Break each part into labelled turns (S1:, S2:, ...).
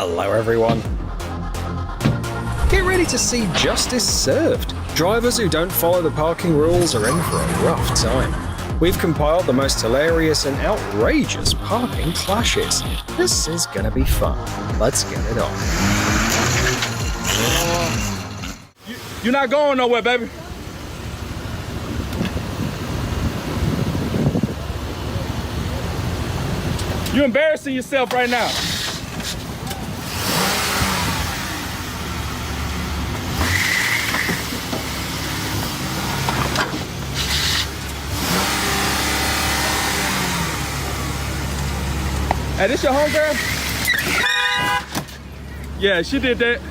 S1: Hello everyone. Get ready to see justice served. Drivers who don't follow the parking rules are in for a rough time. We've compiled the most hilarious and outrageous parking clashes. This is gonna be fun. Let's get it on.
S2: You're not going nowhere, baby. You're embarrassing yourself right now. Hey, this your homegirl? Yeah, she did that.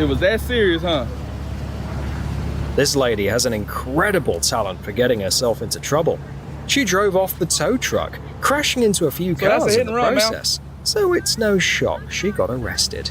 S2: It was that serious, huh?
S1: This lady has an incredible talent for getting herself into trouble. She drove off the tow truck, crashing into a few
S2: So that's a
S1: cars
S2: hit
S1: in the
S2: and run, man.
S1: process. So it's no shock she got arrested.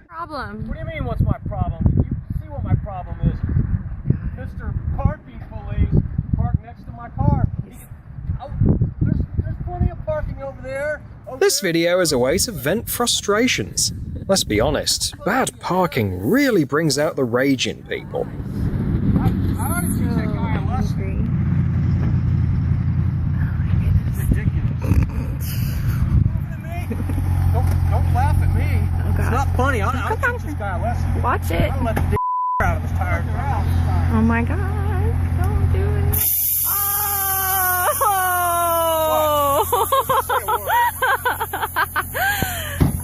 S3: Problem.
S4: What do you mean, what's my problem? You see what my problem is. Mr. Parking Police parked next to my car. There's plenty of parking over there.
S1: This video is a way to vent frustrations. Let's be honest, bad parking really brings out the rage in people.
S4: I already see that guy a lesson. Ridiculous. Don't laugh at me. It's not funny. I'll teach this guy a lesson.
S3: Watch it.
S4: I'll let the d out of his tire.
S3: Oh my god. Don't do it. Oh!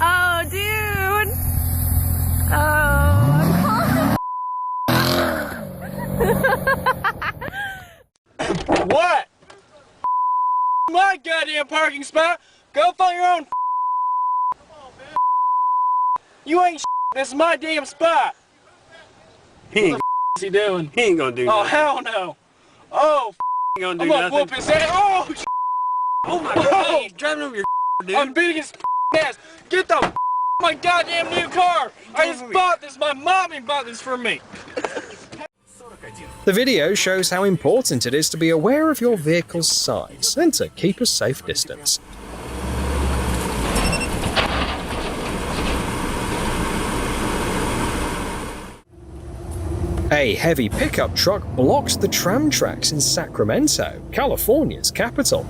S3: Oh, dude. Oh, I'm calling.
S4: What? My goddamn parking spot. Go find your own. You ain't. This is my damn spot.
S5: He
S4: What the he doing?
S5: ain't gonna do
S4: Oh
S5: nothing.
S4: hell no. Oh,
S5: He ain't gonna
S4: I'm
S5: do
S4: gonna
S5: nothing.
S4: whoop his ass. Oh,
S5: Oh my god, he's driving over your dude.
S4: I'm beating his ass. Get the my goddamn new car. I just bought this. My mommy bought this for me.
S1: The video shows how important it is to be aware of your vehicle's size and to keep a safe distance. A heavy pickup truck blocked the tram tracks in Sacramento, California's capital.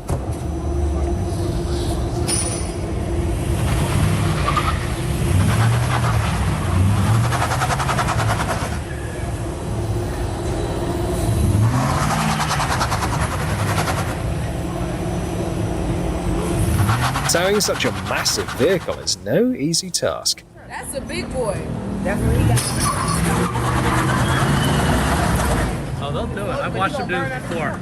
S1: Towing such a massive vehicle is no easy task.
S6: That's a big boy. Definitely got.
S7: Oh, they'll do it. I've watched them do this before.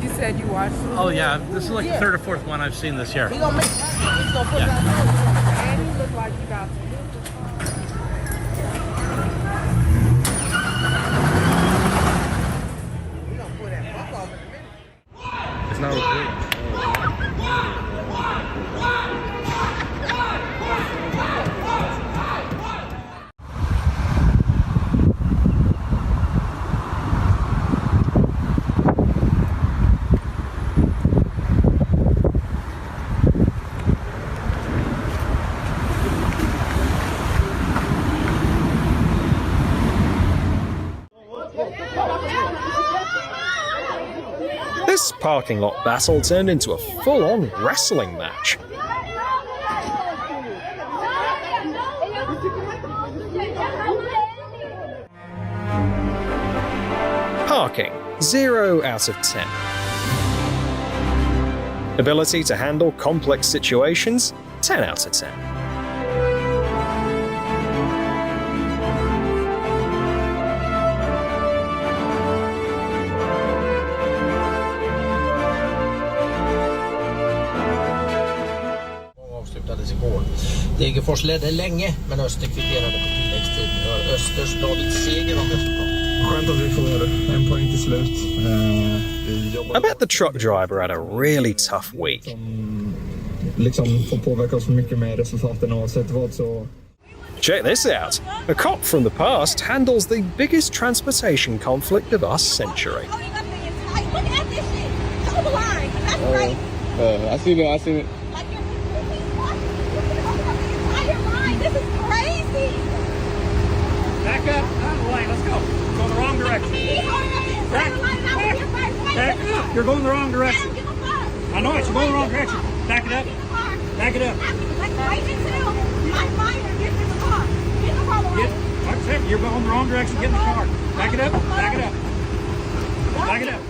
S6: You said you watched it.
S7: Oh yeah, this is like the third or fourth one I've seen this year.
S6: He gonna make that. He's gonna put that on. And he look like he about to. We gonna put that fuck off in a minute.
S7: It's not good.
S1: This parking lot battle turned into a full-on wrestling match. Parking, 0 out of 10. Ability to handle complex situations, 10 out of 10.
S5: Avslutades igår. Degerfors ledde länge, men Öster kvitterade på tilläggstid. Östers David seger om resultat.
S8: Skönt att vi får en poäng till slut.
S1: I bet the truck driver had a really tough week.
S8: Liksom får påverka oss mycket med resultaten oavsett vad så.
S1: Check this out. A cop from the past handles the biggest transportation conflict of our century.
S6: Look at this shit. Hold the line. That's crazy.
S2: I seen it.
S6: Like you're entire line. This is crazy.
S4: Back up. Out of the lane. Let's go. Going the wrong direction.
S6: He's holding up the entire line. Now we're here first.
S4: Back up. You're going the wrong direction.
S6: Give a fuck.
S4: I know it. You're going the wrong direction. Back it up. Back it up.
S6: Like right until my minor gets in the car. Get in the car.
S4: You're going the wrong direction. Get in the car. Back it up. Back it up. Back it up.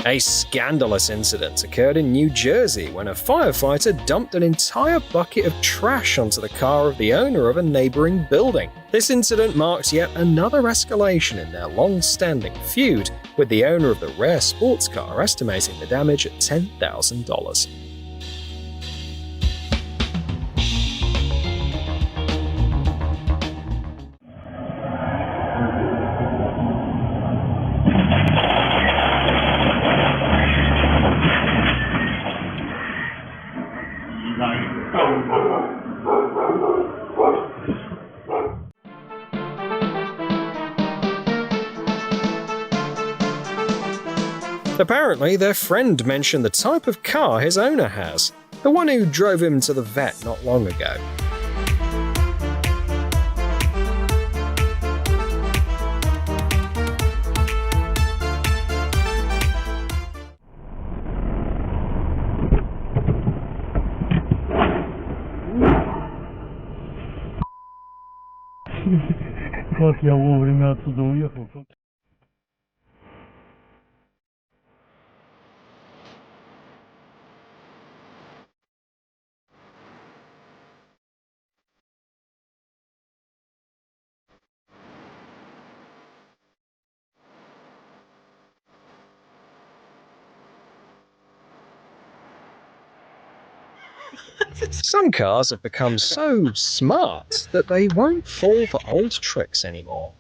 S1: A scandalous incident occurred in New Jersey when a firefighter dumped an entire bucket of trash onto the car of the owner of a neighboring building. This incident marks yet another escalation in their long-standing feud, with the owner of the rare sports car estimating the damage at $10,000. Apparently, their friend mentioned the type of car his owner has, the one who drove him to the vet not long ago. Some cars have become so smart that they won't fall for old tricks anymore.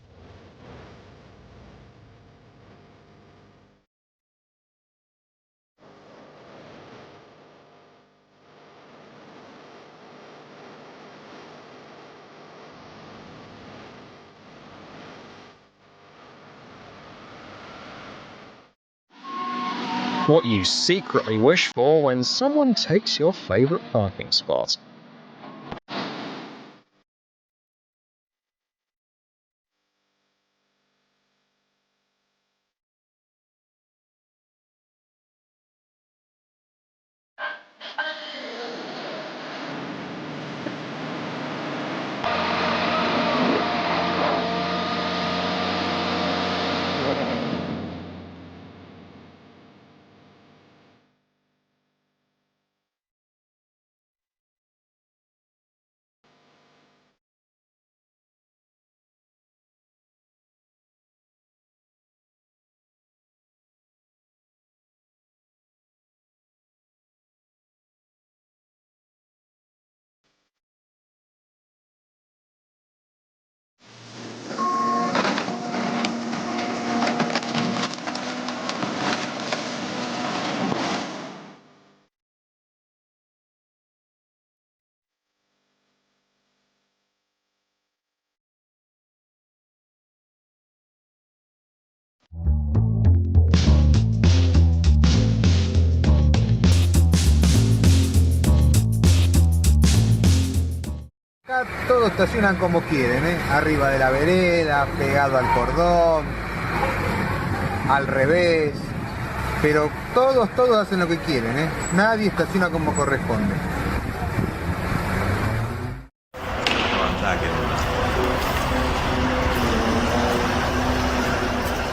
S1: What you secretly wish for when someone takes your favorite parking spot.
S9: Acá todos estacionan como quieren, ¿eh? Arriba de la vereda, pegado al cordón, al revés. Pero todos hacen lo que quieren, ¿eh? Nadie estaciona como corresponde.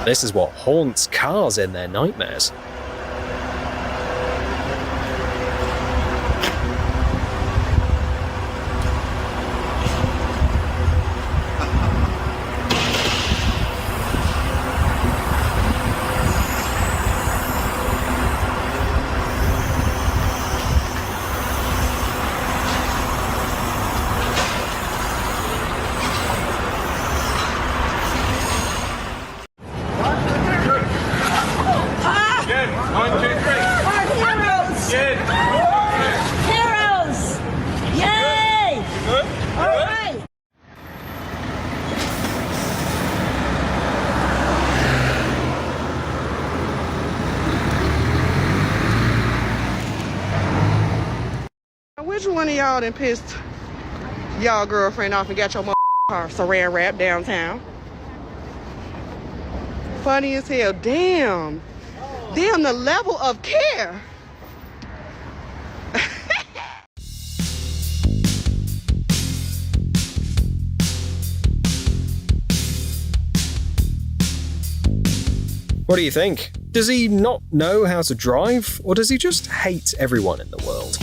S1: This is what haunts cars in their nightmares.
S2: Good. 1, 2, 3.
S6: We're heroes!
S2: Good.
S6: Heroes! Yay!
S2: Good.
S6: All right!
S10: Which one of y'all done pissed y'all girlfriend off and got your car saran wrap downtown? Funny as hell. Damn. Damn, the level of care.
S1: What do you think? Does he not know how to drive, or does he just hate everyone in the world?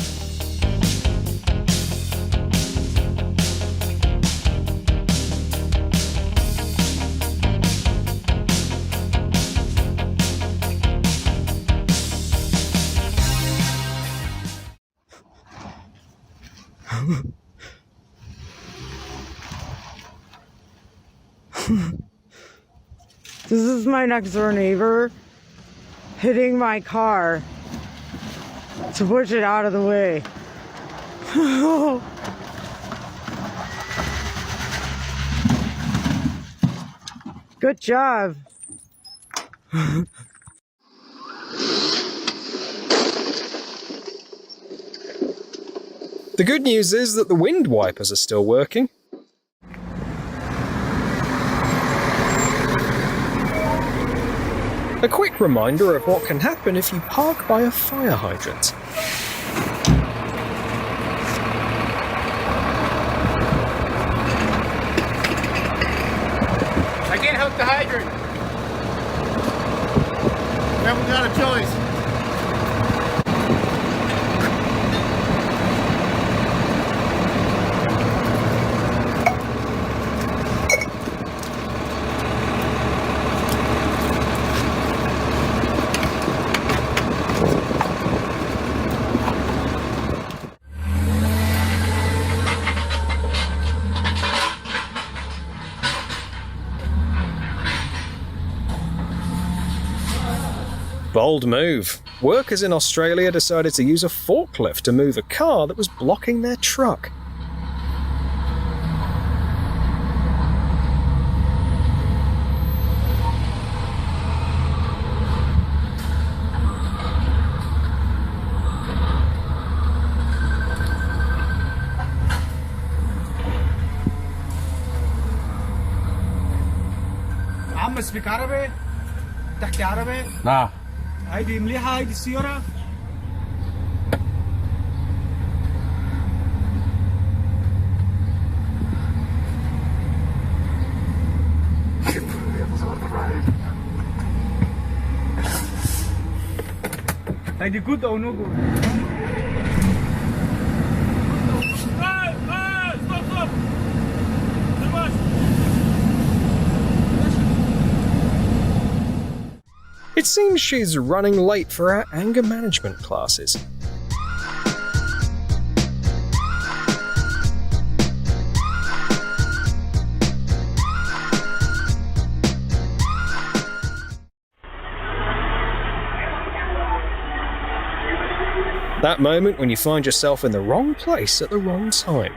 S10: This is my next door neighbor hitting my car to push it out of the way. Good job.
S1: The good news is that the wind wipers are still working. A quick reminder of what can happen if you park by a fire hydrant.
S4: I can't help the hydrant. We haven't got a choice.
S1: Bold move. Workers in Australia decided to use a forklift to move a car that was blocking their truck.
S4: عم speak عربي؟ تحكي عربي؟
S2: Nah.
S4: هيدي مليحة هيدي السيارة؟ هيدي good أو no good؟
S1: It seems she's running late for her anger management classes. That moment when you find yourself in the wrong place at the wrong time.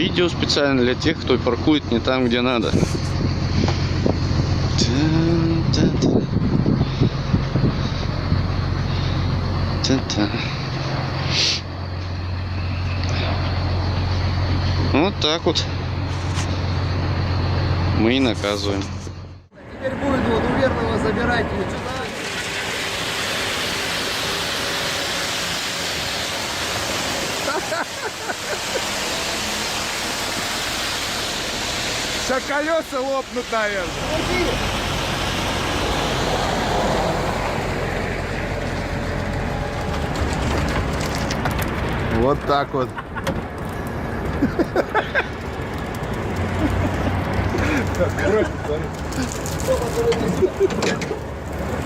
S11: Видео специально для тех, кто паркует не там, где надо. Вот так вот мы и наказываем.
S9: Теперь будет вот у верного забирать вот сюда.
S2: Сейчас колеса лопнут, наверное.
S9: Вот так вот.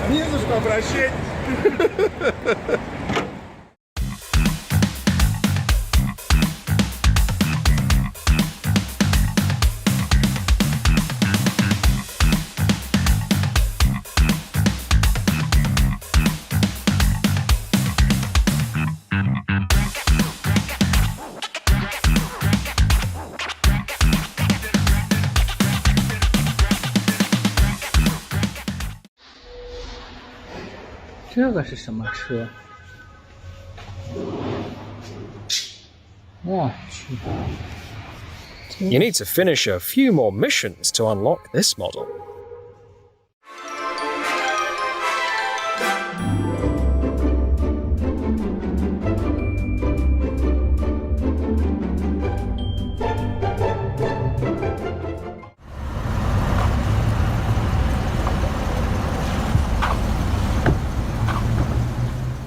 S2: Не за что обращать.
S7: 这个是什么车？我去！
S1: You need to finish a few more missions to unlock this model.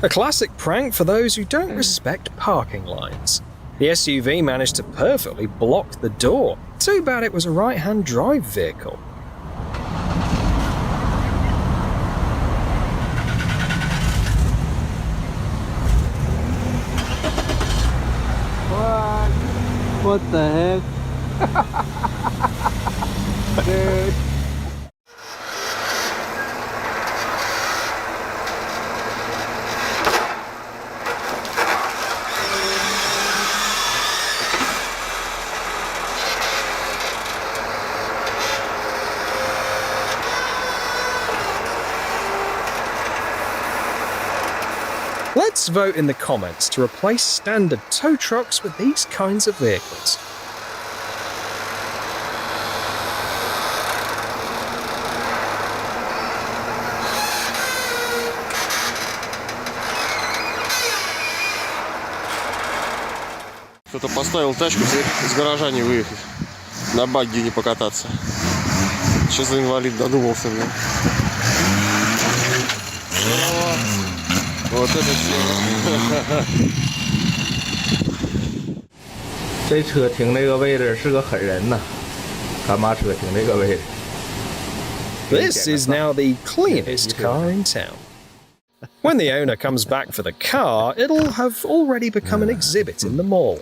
S1: A classic prank for those who don't respect parking lines. The SUV managed to perfectly block the door. Too bad it was a right-hand drive vehicle.
S7: What the heck? Dude.
S1: Let's vote in the comments to replace standard tow trucks with these kinds of vehicles.
S11: Кто-то поставил тачку, из гаража не выехать. На багги не покататься. Что за инвалид додумался, блин? Вот это все.
S7: 这车停这个位置是个狠人呐，干嘛车停这个位置？
S1: This is now the cleanest car in town. When the owner comes back for the car, it'll have already become an exhibit in the mall.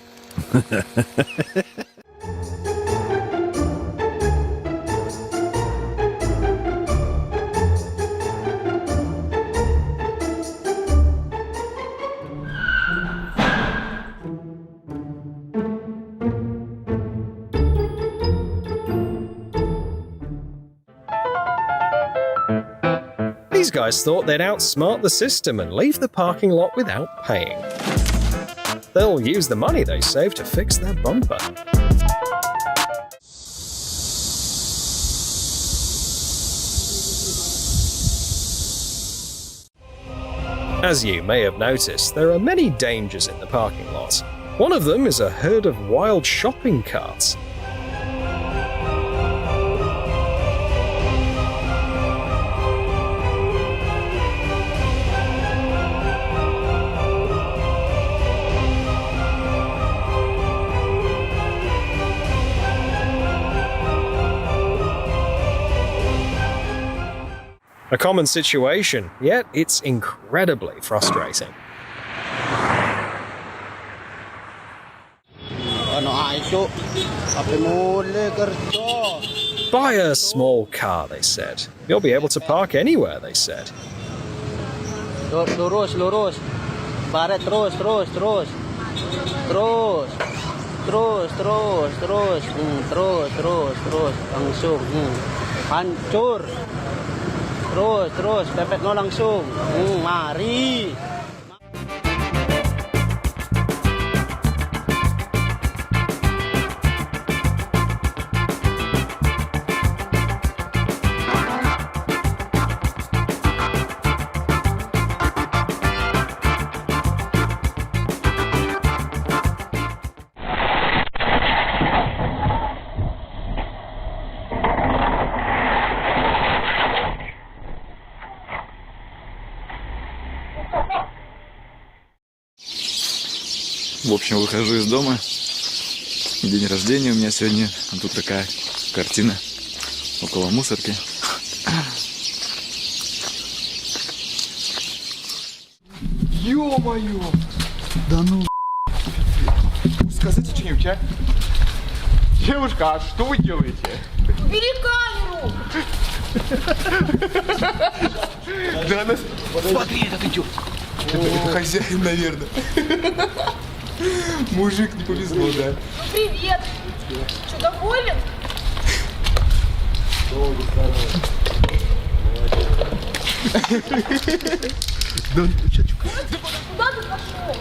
S1: These guys thought they'd outsmart the system and leave the parking lot without paying. They'll use the money they saved to fix their bumper. As you may have noticed, there are many dangers in the parking lot. One of them is a herd of wild shopping carts. A common situation, yet it's incredibly frustrating. Buy a small car, they said. You'll be able to park anywhere, they said.
S5: Terus. Terus. Langsung. Hancur. Terus. Pepet no langsung. Mari.
S8: В общем, выхожу из дома. День рождения у меня сегодня. А тут такая картина около мусорки.
S2: Ё-моё! Да ну... Скажите что-нибудь, а? Девушка, а что вы делаете?
S6: Бери камеру!
S2: Да она... Смотри, этот идет. Это хозяин, наверное. Мужик, не повезло, да?
S6: Привет! Что, доволен?
S2: Да,
S6: Куда ты пошел?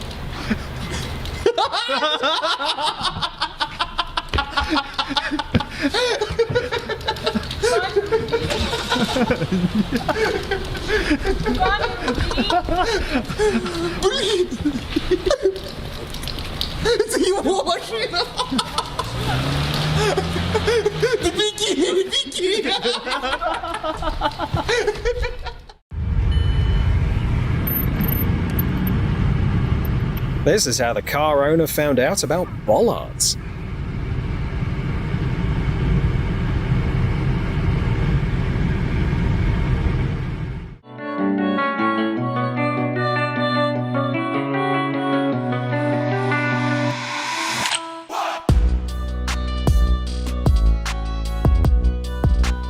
S2: блин! Это его машина! Да беги!
S1: This is how the car owner found out about bollards.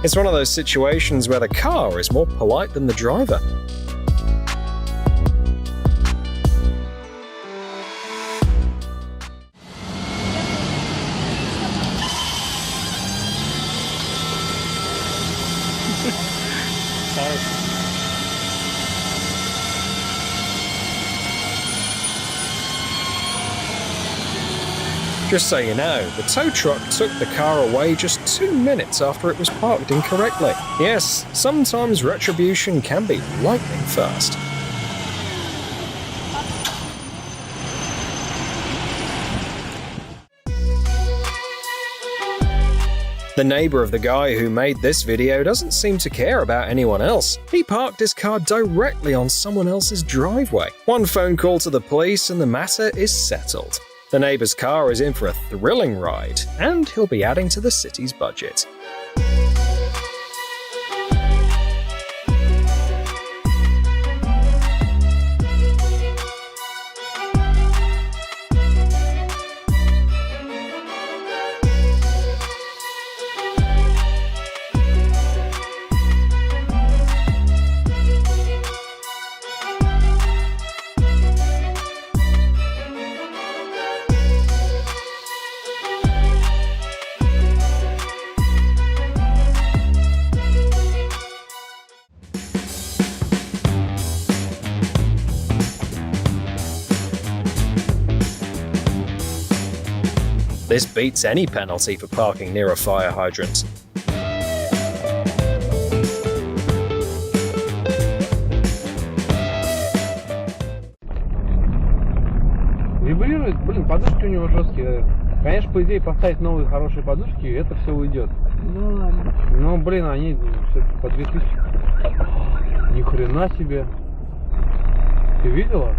S1: It's one of those situations where the car is more polite than the driver. Just so you know, the tow truck took the car away just 2 minutes after it was parked incorrectly. Yes, sometimes retribution can be lightning fast. The neighbor of the guy who made this video doesn't seem to care about anyone else. He parked his car directly on someone else's driveway. One phone call to the police and the matter is settled. The neighbor's car is in for a thrilling ride, and he'll be adding to the city's budget. This beats any penalty for parking near a fire hydrant.
S7: Вибрирует, блин, подушки у него жесткие. Конечно, по идее, поставить новые хорошие подушки, и это все уйдет.
S10: Ну ладно.
S7: Но, блин, они все-таки по 2000. Ни хрена себе. Ты видела?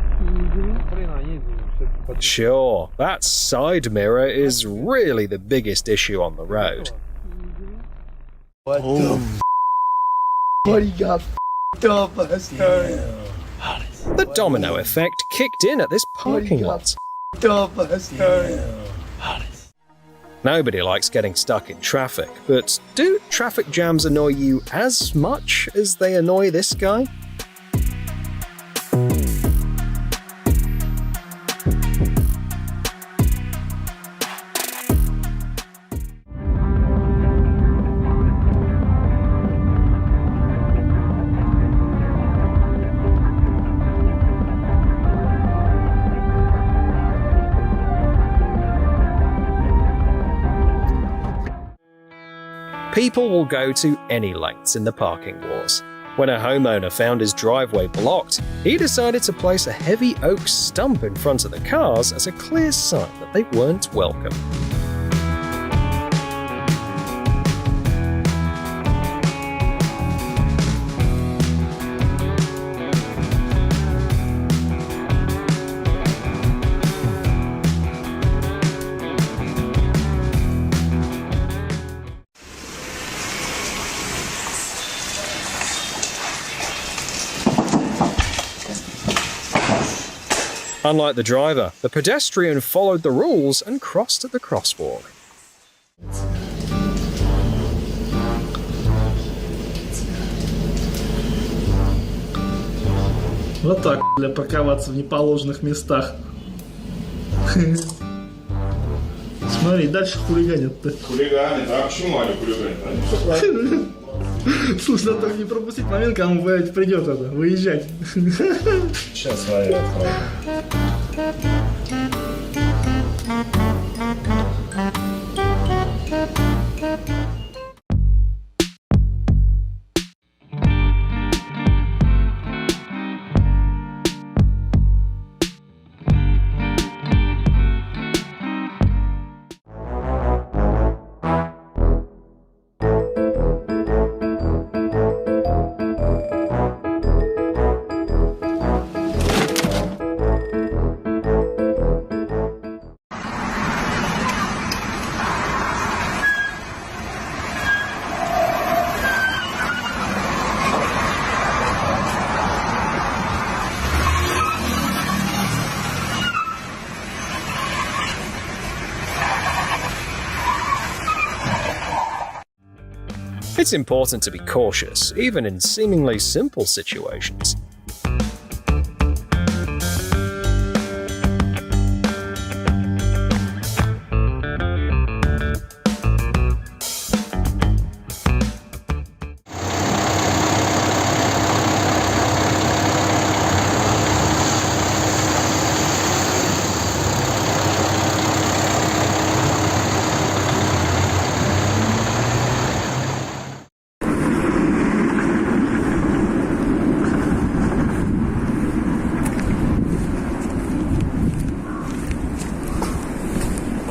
S7: Блин, они все-таки по 2000.
S1: Sure, that side mirror is really the biggest issue on the road.
S9: What you got up, bastard?
S1: The domino effect kicked in at this parking lot.
S9: Up, bastard?
S1: Nobody likes getting stuck in traffic, but do traffic jams annoy you as much as they annoy this guy? People will go to any lengths in the parking wars. When a homeowner found his driveway blocked, he decided to place a heavy oak stump in front of the cars as a clear sign that they weren't welcome. Unlike the driver, the pedestrian followed the rules and crossed at the crosswalk.
S12: Вот так, бля, парковаться в неположенных местах. Смотри, дальше хулиганят-то.
S2: Хулиганит, а почему они хулиганят? Они все правильно.
S12: Слушай, надо только не пропустить момент, когда он придет выезжать.
S2: Сейчас свои откроем.
S1: It's important to be cautious, even in seemingly simple situations.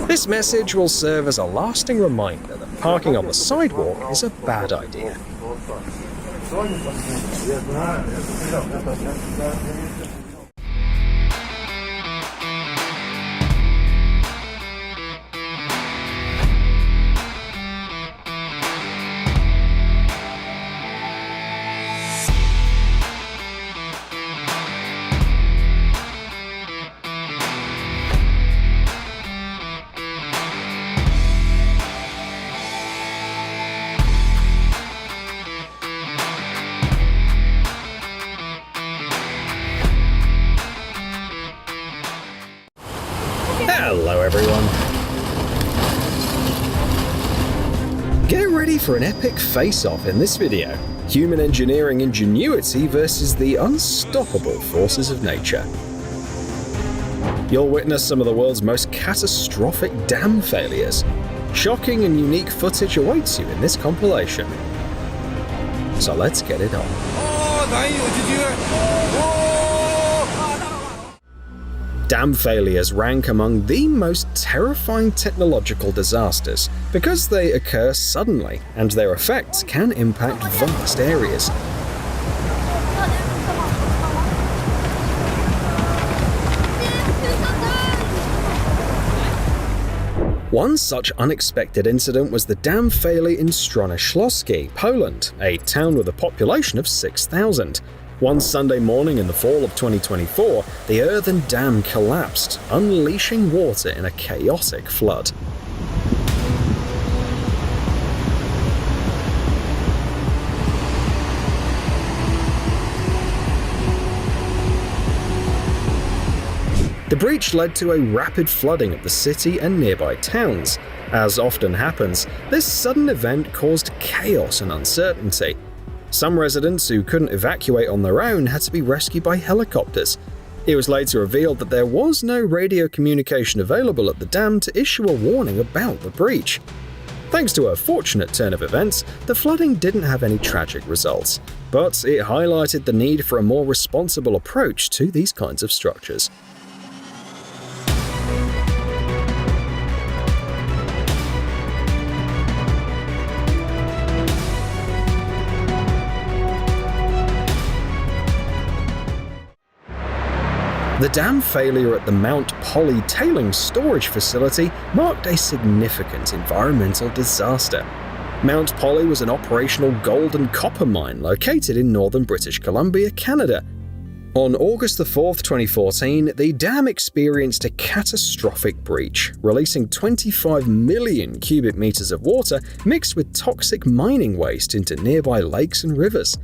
S1: This message will serve as a lasting reminder that parking on the sidewalk is a bad idea. Hello everyone. Get ready for an epic face-off in this video. Human engineering ingenuity versus the unstoppable forces of nature. You'll witness some of the world's most catastrophic dam failures. Shocking and unique footage awaits you in this compilation. So let's get it on. Dam failures rank among the most terrifying technological disasters because they occur suddenly and their effects can impact vast areas. One such unexpected incident was the dam failure in Strona Śląskie, Poland, a town with a population of 6,000. One Sunday morning in the fall of 2024, the earthen dam collapsed, unleashing water in a chaotic flood. The breach led to a rapid flooding of the city and nearby towns. As often happens, this sudden event caused chaos and uncertainty. Some residents who couldn't evacuate on their own had to be rescued by helicopters. It was later revealed that there was no radio communication available at the dam to issue a warning about the breach. Thanks to a fortunate turn of events, the flooding didn't have any tragic results, but it highlighted the need for a more responsible approach to these kinds of structures. The dam failure at the Mount Polly Tailings Storage Facility marked a significant environmental disaster. Mount Polly was an operational gold and copper mine located in northern British Columbia, Canada. On August 4, 2014, the dam experienced a catastrophic breach, releasing 25 million cubic meters of water mixed with toxic mining waste into nearby lakes and rivers.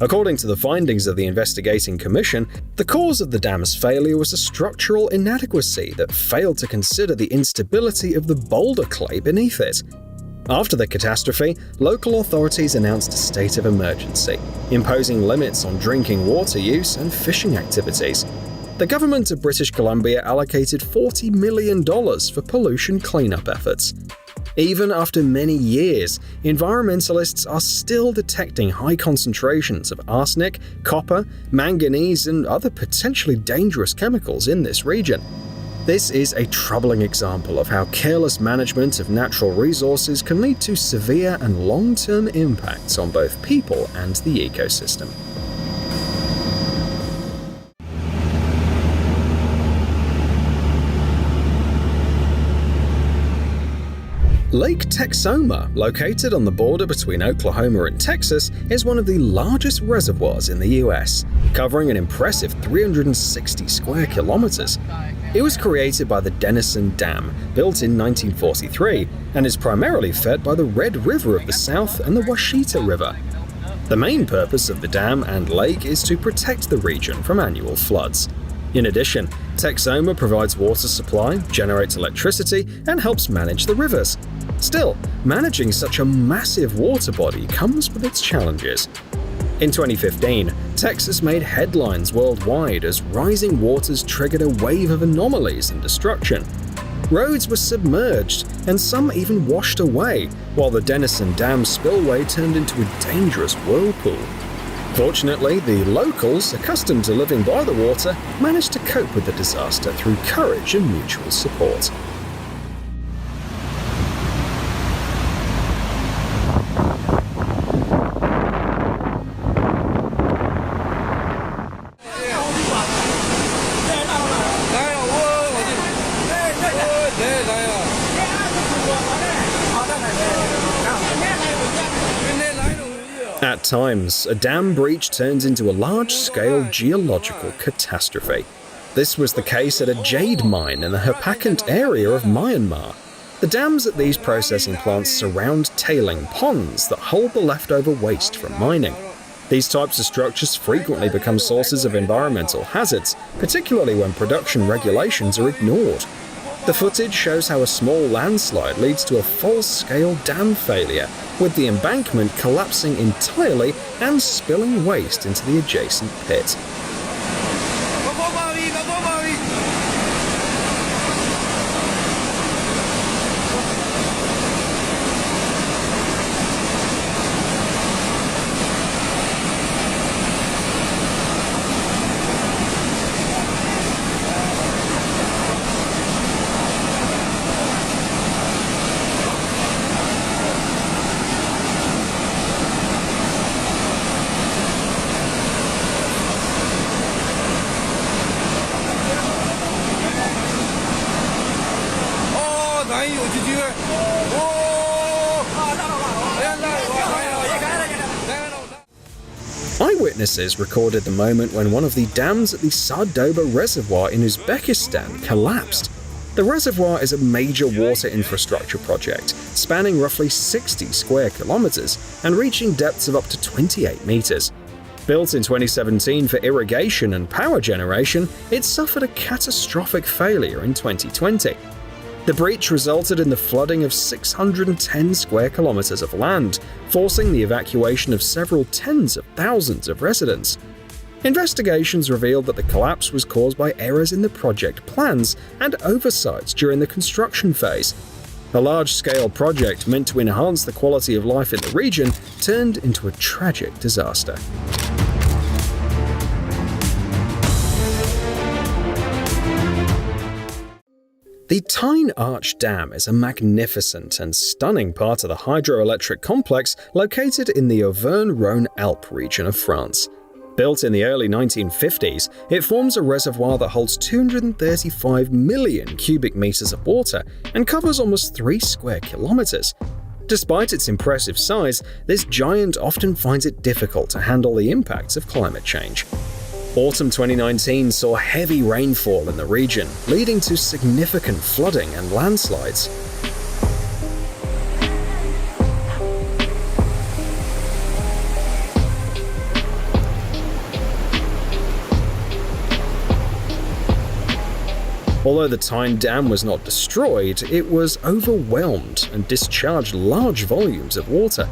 S1: According to the findings of the investigating commission, the cause of the dam's failure was a structural inadequacy that failed to consider the instability of the boulder clay beneath it. After the catastrophe, local authorities announced a state of emergency, imposing limits on drinking water use and fishing activities. The government of British Columbia allocated $40 million for pollution cleanup efforts. Even after many years, environmentalists are still detecting high concentrations of arsenic, copper, manganese, and other potentially dangerous chemicals in this region. This is a troubling example of how careless management of natural resources can lead to severe and long-term impacts on both people and the ecosystem. Lake Texoma, located on the border between Oklahoma and Texas, is one of the largest reservoirs in the US, covering an impressive 360 square kilometers. It was created by the Denison Dam, built in 1943, and is primarily fed by the Red River of the South and the Washita River. The main purpose of the dam and lake is to protect the region from annual floods. In addition, Texoma provides water supply, generates electricity, and helps manage the rivers. Still, managing such a massive water body comes with its challenges. In 2015, Texas made headlines worldwide as rising waters triggered a wave of anomalies and destruction. Roads were submerged, and some even washed away, while the Denison Dam spillway turned into a dangerous whirlpool. Fortunately, the locals, accustomed to living by the water, managed to cope with the disaster through courage and mutual support. At times, a dam breach turns into a large-scale geological catastrophe. This was the case at a jade mine in the Hapakant area of Myanmar. The dams at these processing plants surround tailing ponds that hold the leftover waste from mining. These types of structures frequently become sources of environmental hazards, particularly when production regulations are ignored. The footage shows how a small landslide leads to a full-scale dam failure, with the embankment collapsing entirely and spilling waste into the adjacent pit. Eyewitnesses recorded the moment when one of the dams at the Sardoba Reservoir in Uzbekistan collapsed. The reservoir is a major water infrastructure project, spanning roughly 60 square kilometers and reaching depths of up to 28 meters. Built in 2017 for irrigation and power generation, it suffered a catastrophic failure in 2020. The breach resulted in the flooding of 610 square kilometers of land, forcing the evacuation of several tens of thousands of residents. Investigations revealed that the collapse was caused by errors in the project plans and oversights during the construction phase. A large-scale project meant to enhance the quality of life in the region turned into a tragic disaster. The Tyne Arch Dam is a magnificent and stunning part of the hydroelectric complex located in the Auvergne-Rhône-Alpes region of France. Built in the early 1950s, it forms a reservoir that holds 235 million cubic meters of water and covers almost 3 square kilometers. Despite its impressive size, this giant often finds it difficult to handle the impacts of climate change. Autumn 2019 saw heavy rainfall in the region, leading to significant flooding and landslides. Although the Tyne Dam was not destroyed, it was overwhelmed and discharged large volumes of water.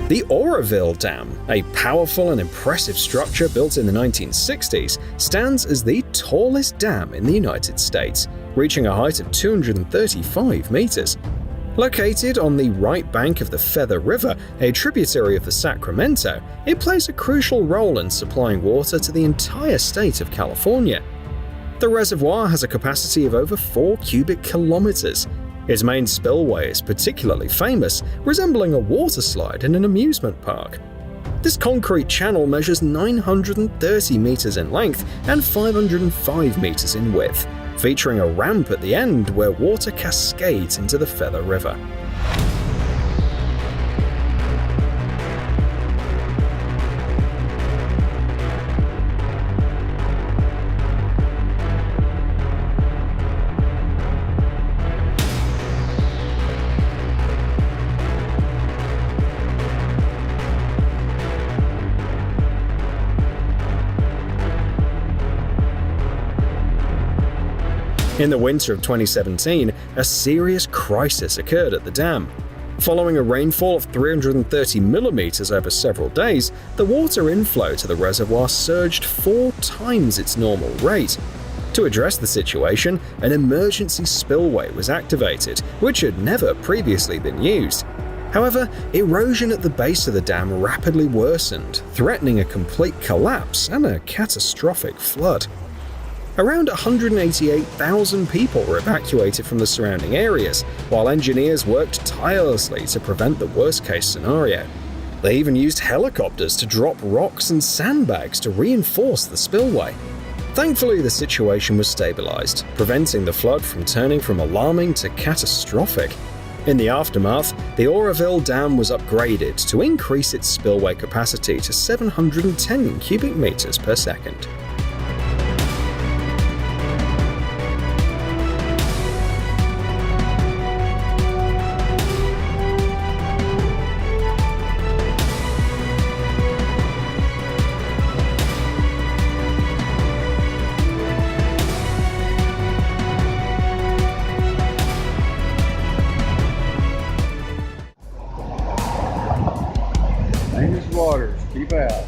S1: The Oroville Dam, a powerful and impressive structure built in the 1960s, stands as the tallest dam in the United States, reaching a height of 235 meters. Located on the right bank of the Feather River, a tributary of the Sacramento, it plays a crucial role in supplying water to the entire state of California. The reservoir has a capacity of over 4 cubic kilometers. Its main spillway is particularly famous, resembling a water slide in an amusement park. This concrete channel measures 930 meters in length and 505 meters in width, featuring a ramp at the end where water cascades into the Feather River. In the winter of 2017, a serious crisis occurred at the dam. Following a rainfall of 330 millimeters over several days, the water inflow to the reservoir surged 4 times its normal rate. To address the situation, an emergency spillway was activated, which had never previously been used. However, erosion at the base of the dam rapidly worsened, threatening a complete collapse and a catastrophic flood. Around 188,000 people were evacuated from the surrounding areas, while engineers worked tirelessly to prevent the worst-case scenario. They even used helicopters to drop rocks and sandbags to reinforce the spillway. Thankfully, the situation was stabilized, preventing the flood from turning from alarming to catastrophic. In the aftermath, the Oroville Dam was upgraded to increase its spillway capacity to 710 cubic meters per second.
S7: Waters, keep out.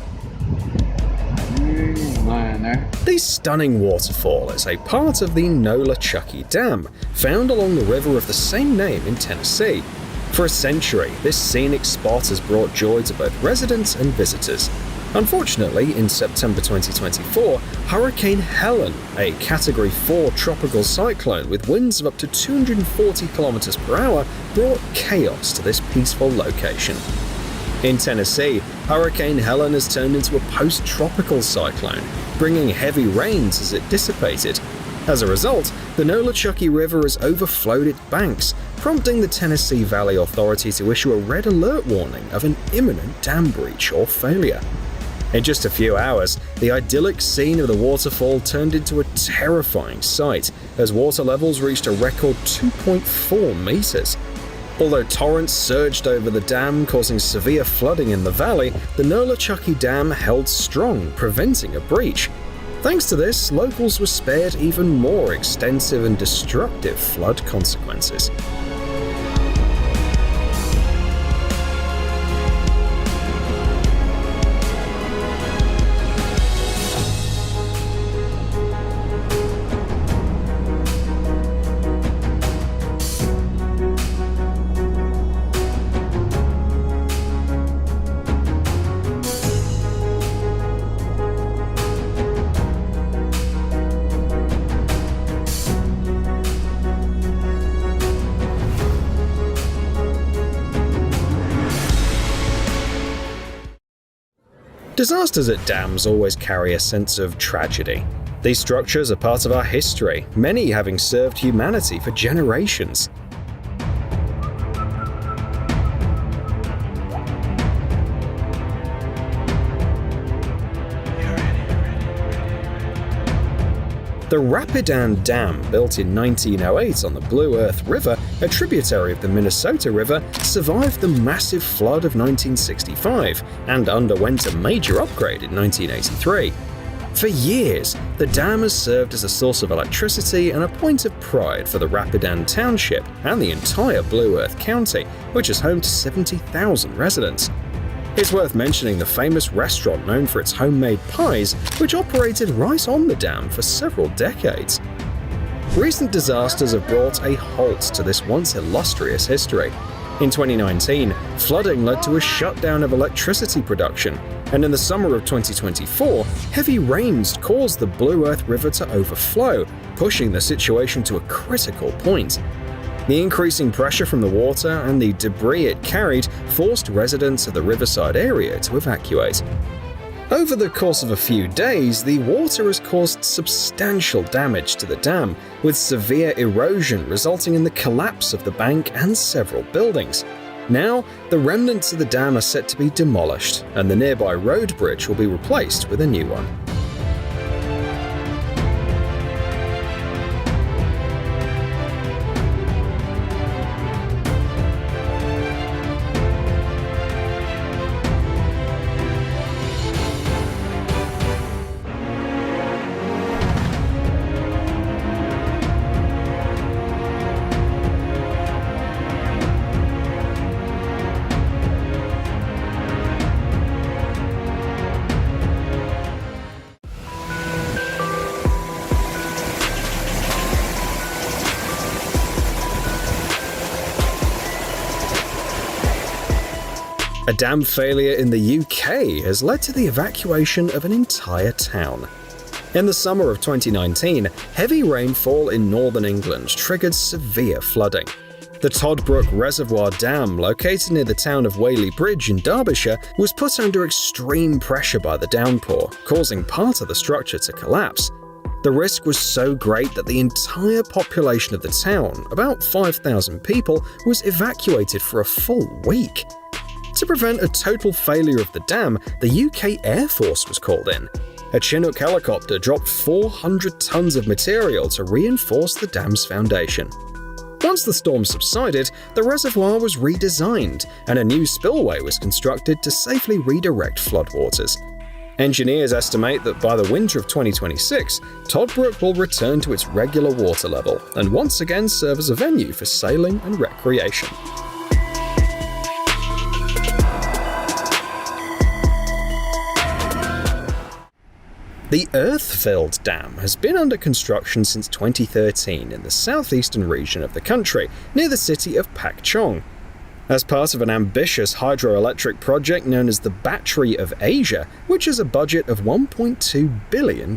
S1: The stunning waterfall is a part of the Nolichucky Dam, found along the river of the same name in Tennessee. For a century, this scenic spot has brought joy to both residents and visitors. Unfortunately, in September 2024, Hurricane Helen, a Category 4 tropical cyclone with winds of up to 240 kilometers per hour, brought chaos to this peaceful location. In Tennessee, Hurricane Helen has turned into a post-tropical cyclone, bringing heavy rains as it dissipated. As a result, the Nolichucky River has overflowed its banks, prompting the Tennessee Valley Authority to issue a red alert warning of an imminent dam breach or failure. In just a few hours, the idyllic scene of the waterfall turned into a terrifying sight as water levels reached a record 2.4 meters. Although torrents surged over the dam, causing severe flooding in the valley, the Nolichucky Dam held strong, preventing a breach. Thanks to this, locals were spared even more extensive and destructive flood consequences. Disasters at dams always carry a sense of tragedy. These structures are part of our history, many having served humanity for generations. The Rapidan Dam, built in 1908 on the Blue Earth River, a tributary of the Minnesota River, survived the massive flood of 1965 and underwent a major upgrade in 1983. For years, the dam has served as a source of electricity and a point of pride for the Rapidan Township and the entire Blue Earth County, which is home to 70,000 residents. It's worth mentioning the famous restaurant known for its homemade pies, which operated right on the dam for several decades. Recent disasters have brought a halt to this once illustrious history. In 2019, flooding led to a shutdown of electricity production, and in the summer of 2024, heavy rains caused the Blue Earth River to overflow, pushing the situation to a critical point. The increasing pressure from the water and the debris it carried forced residents of the riverside area to evacuate. Over the course of a few days, the water has caused substantial damage to the dam, with severe erosion resulting in the collapse of the bank and several buildings. Now, the remnants of the dam are set to be demolished, and the nearby road bridge will be replaced with a new one. A dam failure in the UK has led to the evacuation of an entire town. In the summer of 2019, heavy rainfall in northern England triggered severe flooding. The Toddbrook Reservoir Dam, located near the town of Whaley Bridge in Derbyshire, was put under extreme pressure by the downpour, causing part of the structure to collapse. The risk was so great that the entire population of the town, about 5,000 people, was evacuated for a full week. To prevent a total failure of the dam, the UK Air Force was called in. A Chinook helicopter dropped 400 tons of material to reinforce the dam's foundation. Once the storm subsided, the reservoir was redesigned, and a new spillway was constructed to safely redirect floodwaters. Engineers estimate that by the winter of 2026, Toddbrook will return to its regular water level and once again serve as a venue for sailing and recreation. The Earthfilled Dam has been under construction since 2013 in the southeastern region of the country, near the city of Pak Chong. As part of an ambitious hydroelectric project known as the Battery of Asia, which has a budget of $1.2 billion.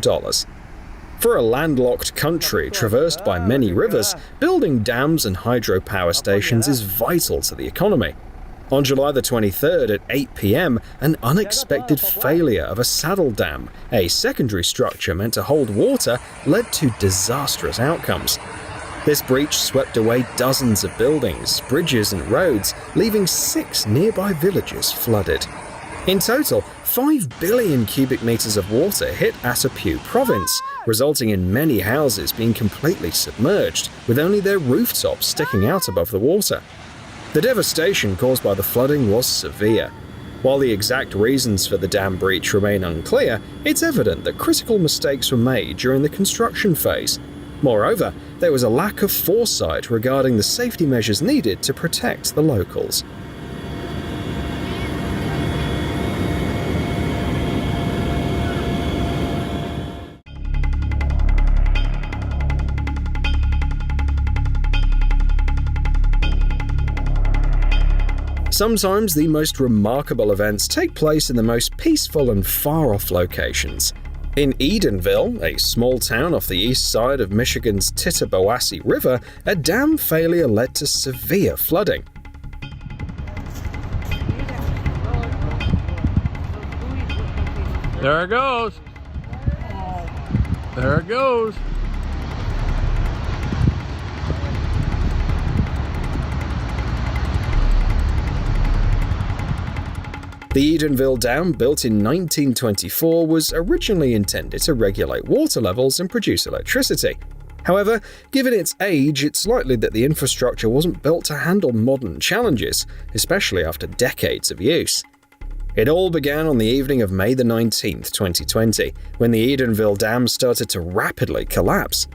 S1: For a landlocked country traversed by many rivers, building dams and hydropower stations is vital to the economy. On July the 23rd at 8 p.m., an unexpected failure of a saddle dam, a secondary structure meant to hold water, led to disastrous outcomes. This breach swept away dozens of buildings, bridges and roads, leaving 6 nearby villages flooded. In total, 5 billion cubic meters of water hit Attapeu province, resulting in many houses being completely submerged, with only their rooftops sticking out above the water. The devastation caused by the flooding was severe. While the exact reasons for the dam breach remain unclear, it's evident that critical mistakes were made during the construction phase. Moreover, there was a lack of foresight regarding the safety measures needed to protect the locals. Sometimes the most remarkable events take place in the most peaceful and far-off locations. In Edenville, a small town off the east side of Michigan's Tittabawassee River, a dam failure led to severe flooding.
S7: There it goes. There it goes.
S1: The Edenville Dam, built in 1924, was originally intended to regulate water levels and produce electricity. However, given its age, it's likely that the infrastructure wasn't built to handle modern challenges, especially after decades of use. It all began on the evening of May 19, 2020, when the Edenville Dam started to rapidly collapse.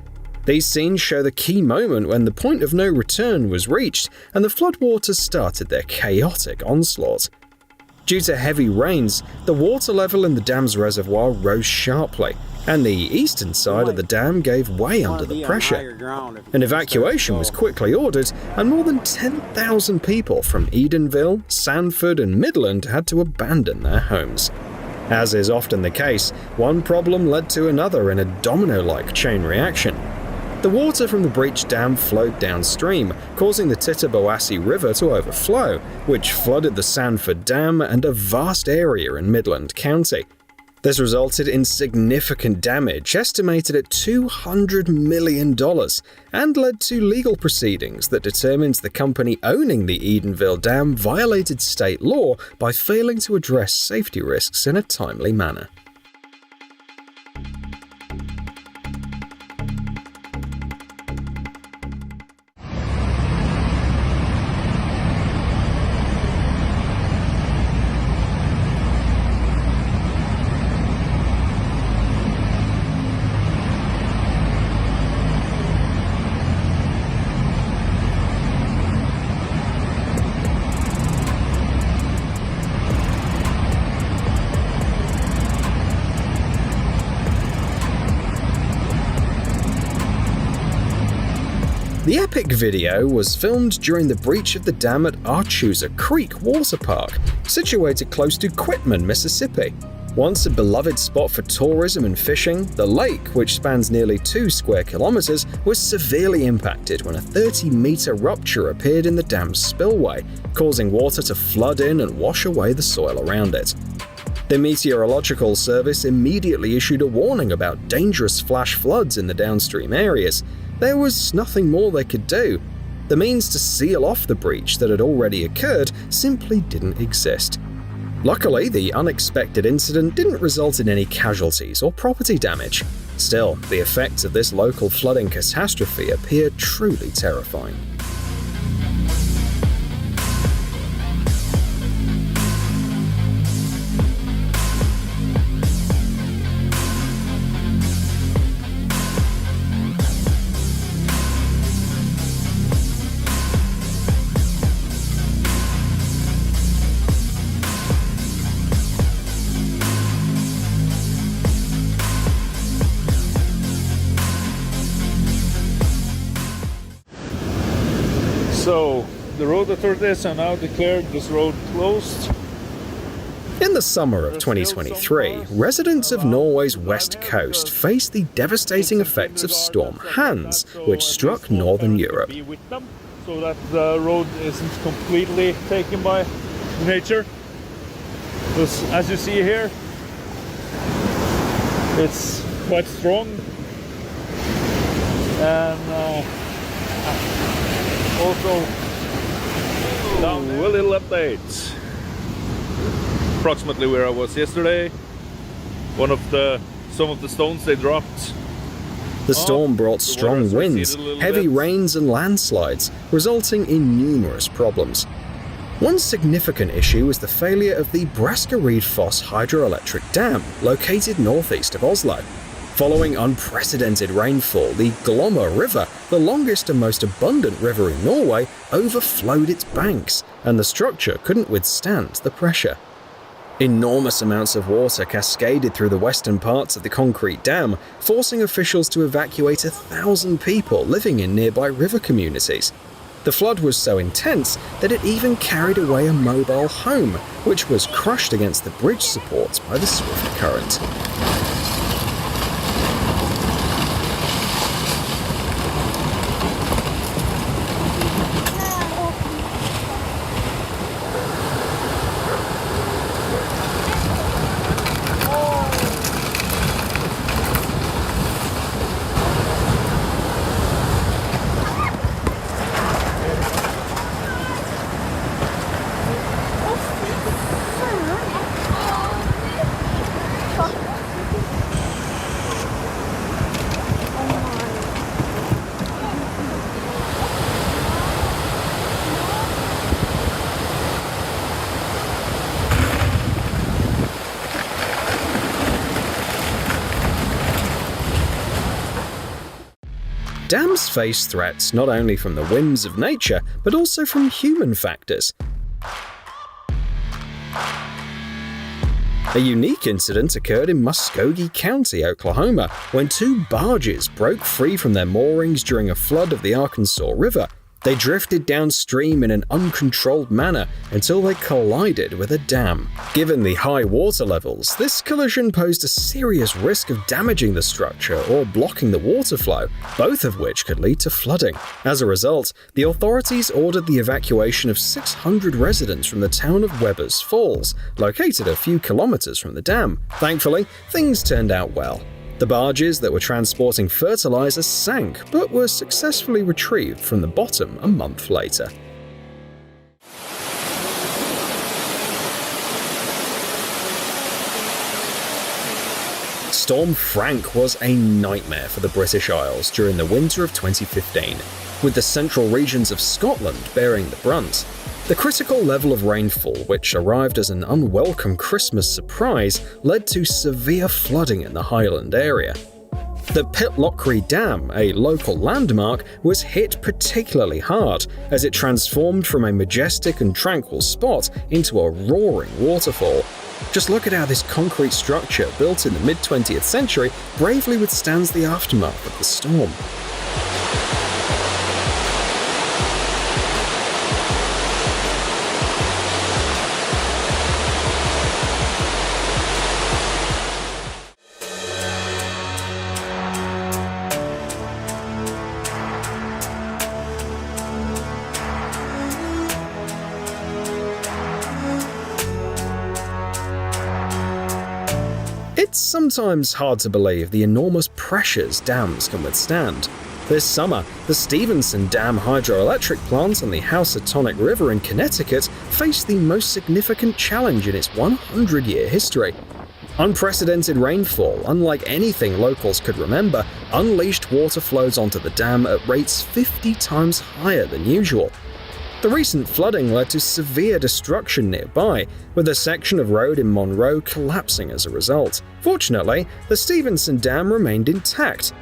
S1: These scenes show the key moment when the point of no return was reached and the floodwaters started their chaotic onslaught. Due to heavy rains, the water level in the dam's reservoir rose sharply, and the eastern side of the dam gave way under the pressure. An evacuation was quickly ordered, and more than 10,000 people from Edenville, Sanford, and Midland had to abandon their homes. As is often the case, one problem led to another in a domino-like chain reaction. The water from the breached dam flowed downstream, causing the Tittabawassee River to overflow, which flooded the Sanford Dam and a vast area in Midland County. This resulted in significant damage, estimated at $200 million, and led to legal proceedings that determined the company owning the Edenville Dam violated state law by failing to address safety risks in a timely manner. The epic video was filmed during the breach of the dam at Archoosa Creek Water Park, situated close to Quitman, Mississippi. Once a beloved spot for tourism and fishing, the lake, which spans nearly 2 square kilometers, was severely impacted when a 30-meter rupture appeared in the dam's spillway, causing water to flood in and wash away the soil around it. The Meteorological Service immediately issued a warning about dangerous flash floods in the downstream areas. There was nothing more they could do. The means to seal off the breach that had already occurred simply didn't exist. Luckily, the unexpected incident didn't result in any casualties or property damage. Still, the effects of this local flooding catastrophe appear truly terrifying.
S13: So, the road authorities are now declared this road closed.
S1: In the summer of 2023, residents of Norway's west coast faced the devastating effects of Storm Hans, which struck northern Europe.
S13: So that the road isn't completely taken by nature. Because as you see here, it's quite strong. And also, down a little update. Approximately where I was yesterday, some of the stones they dropped.
S1: The storm brought strong winds, heavy rains and landslides, resulting in numerous problems. One significant issue was the failure of the Braskereid-Foss hydroelectric dam, located northeast of Oslo. Following unprecedented rainfall, the Glomma River, the longest and most abundant river in Norway, overflowed its banks, and the structure couldn't withstand the pressure. Enormous amounts of water cascaded through the western parts of the concrete dam, forcing officials to evacuate 1,000 people living in nearby river communities. The flood was so intense that it even carried away a mobile home, which was crushed against the bridge supports by the swift current. Dams face threats not only from the whims of nature, but also from human factors. A unique incident occurred in Muskogee County, Oklahoma, when 2 barges broke free from their moorings during a flood of the Arkansas River. They drifted downstream in an uncontrolled manner until they collided with a dam. Given the high water levels, this collision posed a serious risk of damaging the structure or blocking the water flow, both of which could lead to flooding. As a result, the authorities ordered the evacuation of 600 residents from the town of Webbers Falls, located a few kilometers from the dam. Thankfully, things turned out well. The barges that were transporting fertilizer sank, but were successfully retrieved from the bottom a month later. Storm Frank was a nightmare for the British Isles during the winter of 2015, with the central regions of Scotland bearing the brunt. The critical level of rainfall, which arrived as an unwelcome Christmas surprise, led to severe flooding in the Highland area. The Pitlochry Dam, a local landmark, was hit particularly hard as it transformed from a majestic and tranquil spot into a roaring waterfall. Just look at how this concrete structure, built in the mid-20th century, bravely withstands the aftermath of the storm. It's sometimes hard to believe the enormous pressures dams can withstand. This summer, the Stevenson Dam hydroelectric plant on the Housatonic River in Connecticut faced the most significant challenge in its 100-year history. Unprecedented rainfall, unlike anything locals could remember, unleashed water flows onto the dam at rates 50 times higher than usual. The recent flooding led to severe destruction nearby, with a section of road in Monroe collapsing as a result. Fortunately, the Stevenson Dam remained intact.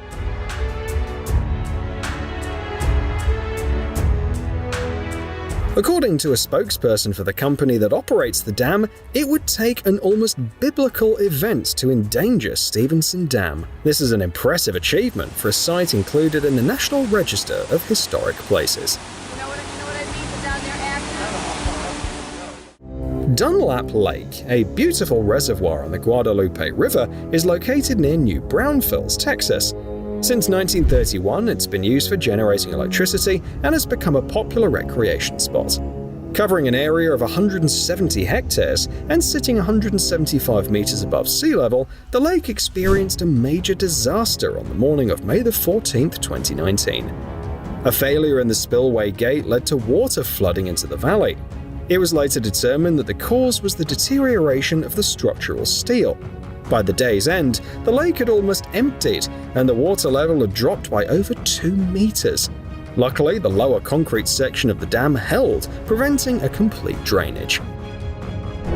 S1: According to a spokesperson for the company that operates the dam, it would take an almost biblical event to endanger Stevenson Dam. This is an impressive achievement for a site included in the National Register of Historic Places. Dunlap Lake, a beautiful reservoir on the Guadalupe River, is located near New Braunfels, Texas. Since 1931, it's been used for generating electricity and has become a popular recreation spot. Covering an area of 170 hectares and sitting 175 meters above sea level, the lake experienced a major disaster on the morning of May 14, 2019. A failure in the spillway gate led to water flooding into the valley. It was later determined that the cause was the deterioration of the structural steel. By the day's end, the lake had almost emptied, and the water level had dropped by over 2 meters. Luckily, the lower concrete section of the dam held, preventing a complete drainage.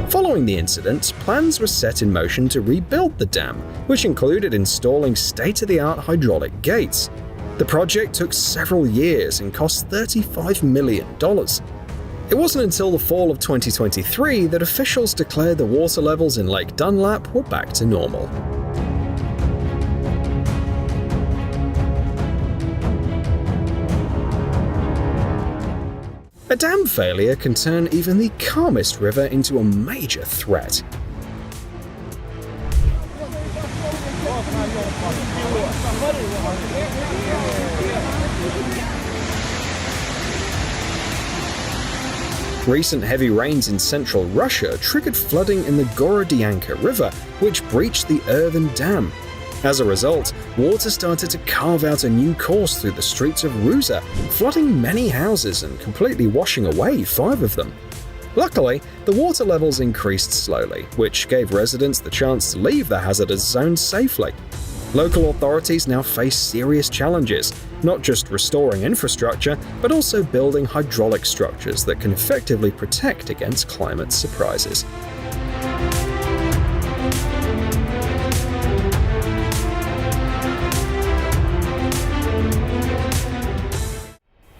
S1: Following the incident, plans were set in motion to rebuild the dam, which included installing state-of-the-art hydraulic gates. The project took several years and cost $35 million. It wasn't until the fall of 2023 that officials declared the water levels in Lake Dunlap were back to normal. A dam failure can turn even the calmest river into a major threat. Recent heavy rains in central Russia triggered flooding in the Gorodyanka River, which breached the earthen dam. As a result, water started to carve out a new course through the streets of Ruza, flooding many houses and completely washing away 5 of them. Luckily, the water levels increased slowly, which gave residents the chance to leave the hazardous zone safely. Local authorities now face serious challenges, not just restoring infrastructure, but also building hydraulic structures that can effectively protect against climate surprises.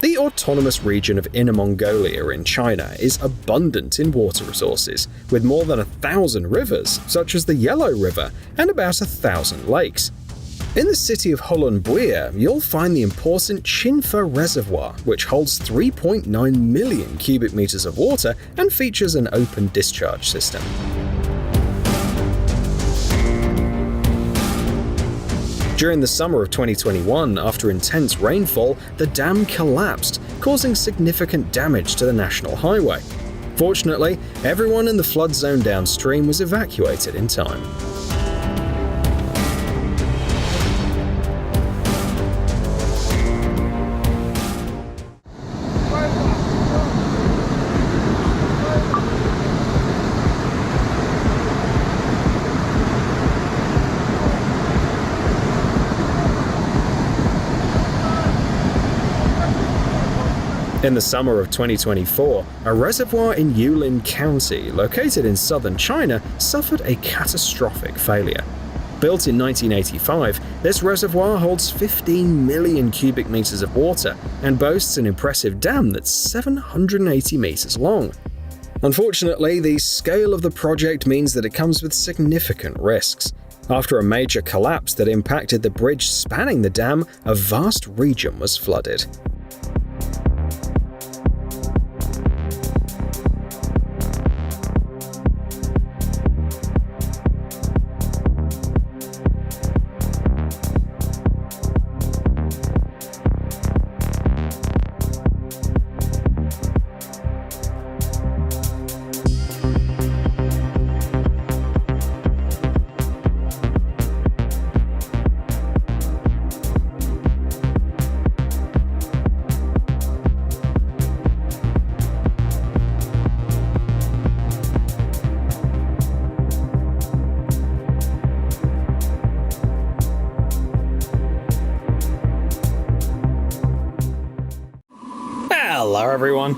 S1: The autonomous region of Inner Mongolia in China is abundant in water resources, with more than 1,000 rivers, such as the Yellow River, and about 1,000 lakes. In the city of Hulunbuir, you'll find the important Chinfa Reservoir, which holds 3.9 million cubic meters of water and features an open discharge system. During the summer of 2021, after intense rainfall, the dam collapsed, causing significant damage to the national highway. Fortunately, everyone in the flood zone downstream was evacuated in time. In the summer of 2024, a reservoir in Yulin County, located in southern China, suffered a catastrophic failure. Built in 1985, this reservoir holds 15 million cubic meters of water and boasts an impressive dam that's 780 meters long. Unfortunately, the scale of the project means that it comes with significant risks. After a major collapse that impacted the bridge spanning the dam, a vast region was flooded. Hello everyone.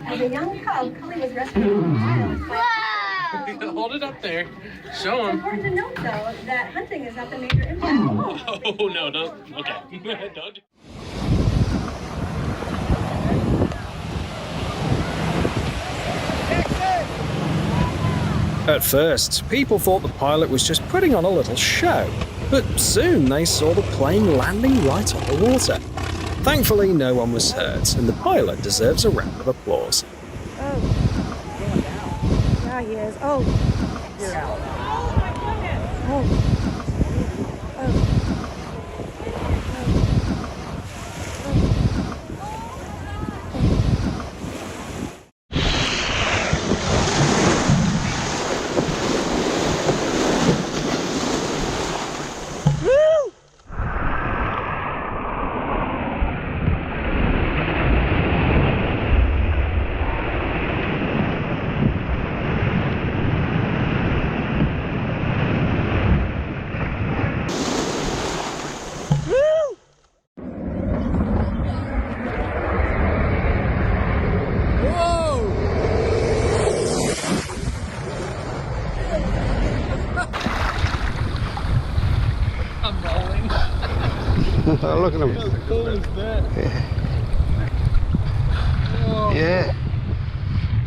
S6: As a young cub, Cully was rescued from a wild.
S7: Hold it up there. Show him.
S6: It's important to note, though, that hunting is not the major impact.
S7: Oh, no, don't. Okay. Don't.
S1: At first, people thought the pilot was just putting on a little show, but soon they saw the plane landing right on the water. Thankfully, no one was hurt, and the pilot deserves a round of applause.
S3: Yeah, he is. Oh.
S6: Oh, my goodness.
S3: Oh.
S2: Oh, look at him.
S13: How cool is that?
S2: Yeah.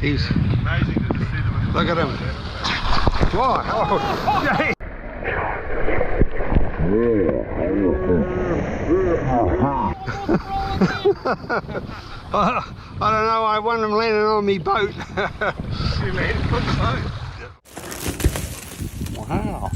S2: He's amazing to see them. Look at him. Whoa. Oh, yeah. I don't know, I want them landing on me boat. You landed on the boat? Wow.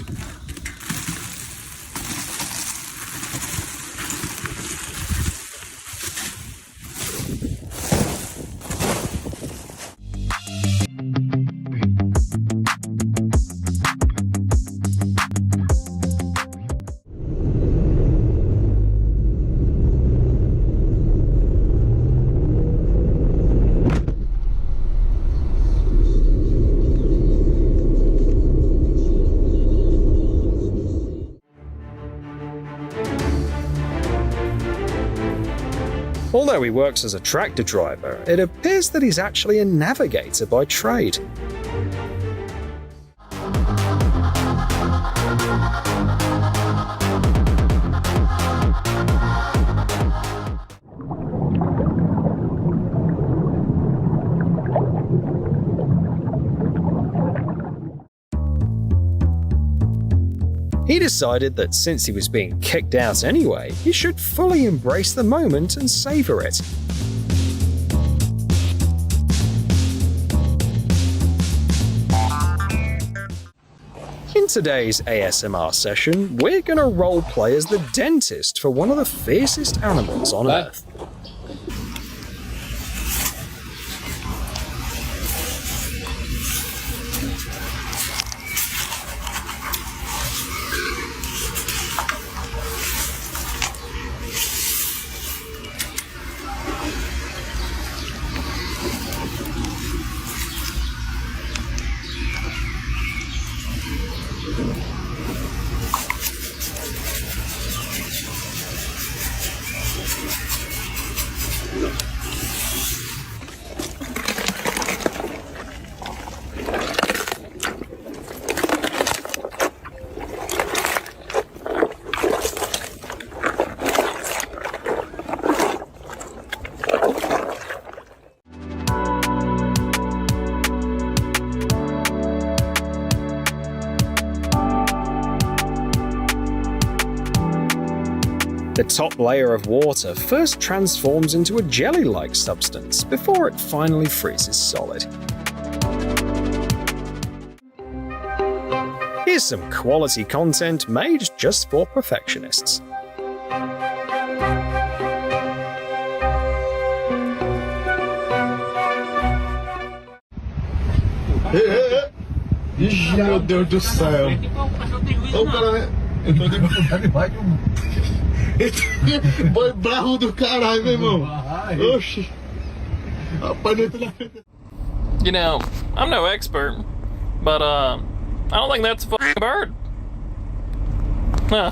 S1: Although he works as a tractor driver, it appears that he's actually a navigator by trade. He decided that since he was being kicked out anyway, he should fully embrace the moment and savor it. In today's ASMR session, we're gonna roleplay as the dentist for one of the fiercest animals on Earth. The top layer of water first transforms into a jelly-like substance before it finally freezes solid. Here's some quality content made just for perfectionists.
S2: Ixi, meu Deus do céu. Ô, cara, eu tô debaixo de um... Boi bravo do caralho, meu irmão. Oxi. Rapaz, não entra na frente.
S4: You know, I'm no expert, but I don't think that's a fucking bird. Huh.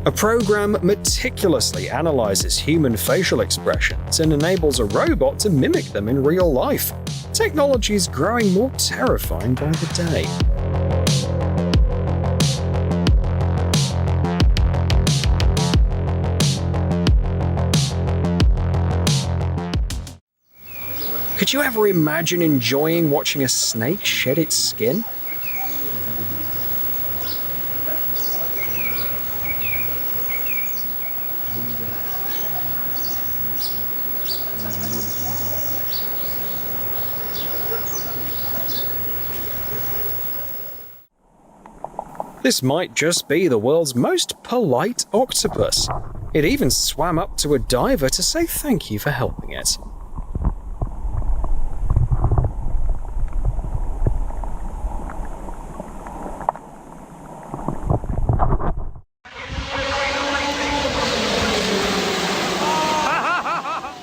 S4: A program meticulously analyzes human facial expressions and enables a robot to mimic them in real life. Technology is growing more terrifying by the day. Could you ever imagine enjoying watching a snake shed its skin? This might just be the world's most polite octopus. It even swam up to a diver to say thank you for helping it.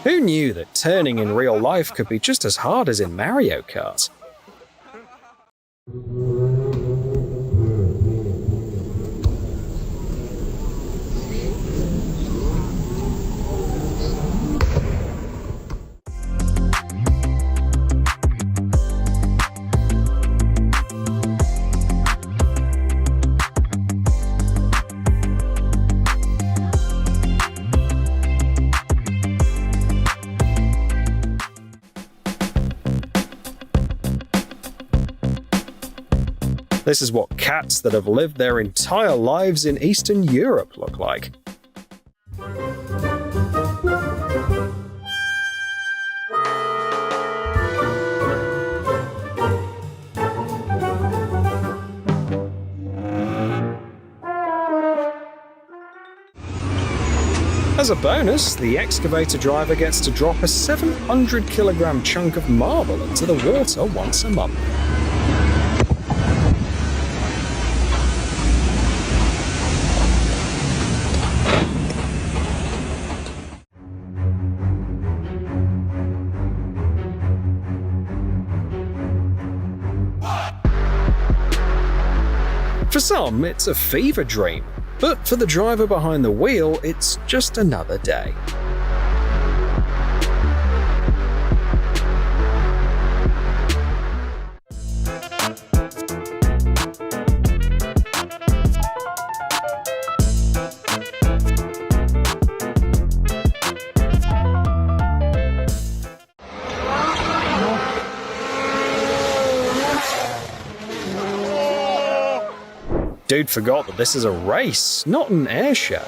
S4: Who knew that turning in real life could be just as hard as in Mario Kart? This is what cats that have lived their entire lives in Eastern Europe look like. As a bonus, the excavator driver gets to drop a 700-kilogram chunk of marble into the water once a month. For some, it's a fever dream, but for the driver behind the wheel, it's just another day. Dude forgot that this is a race, not an air show.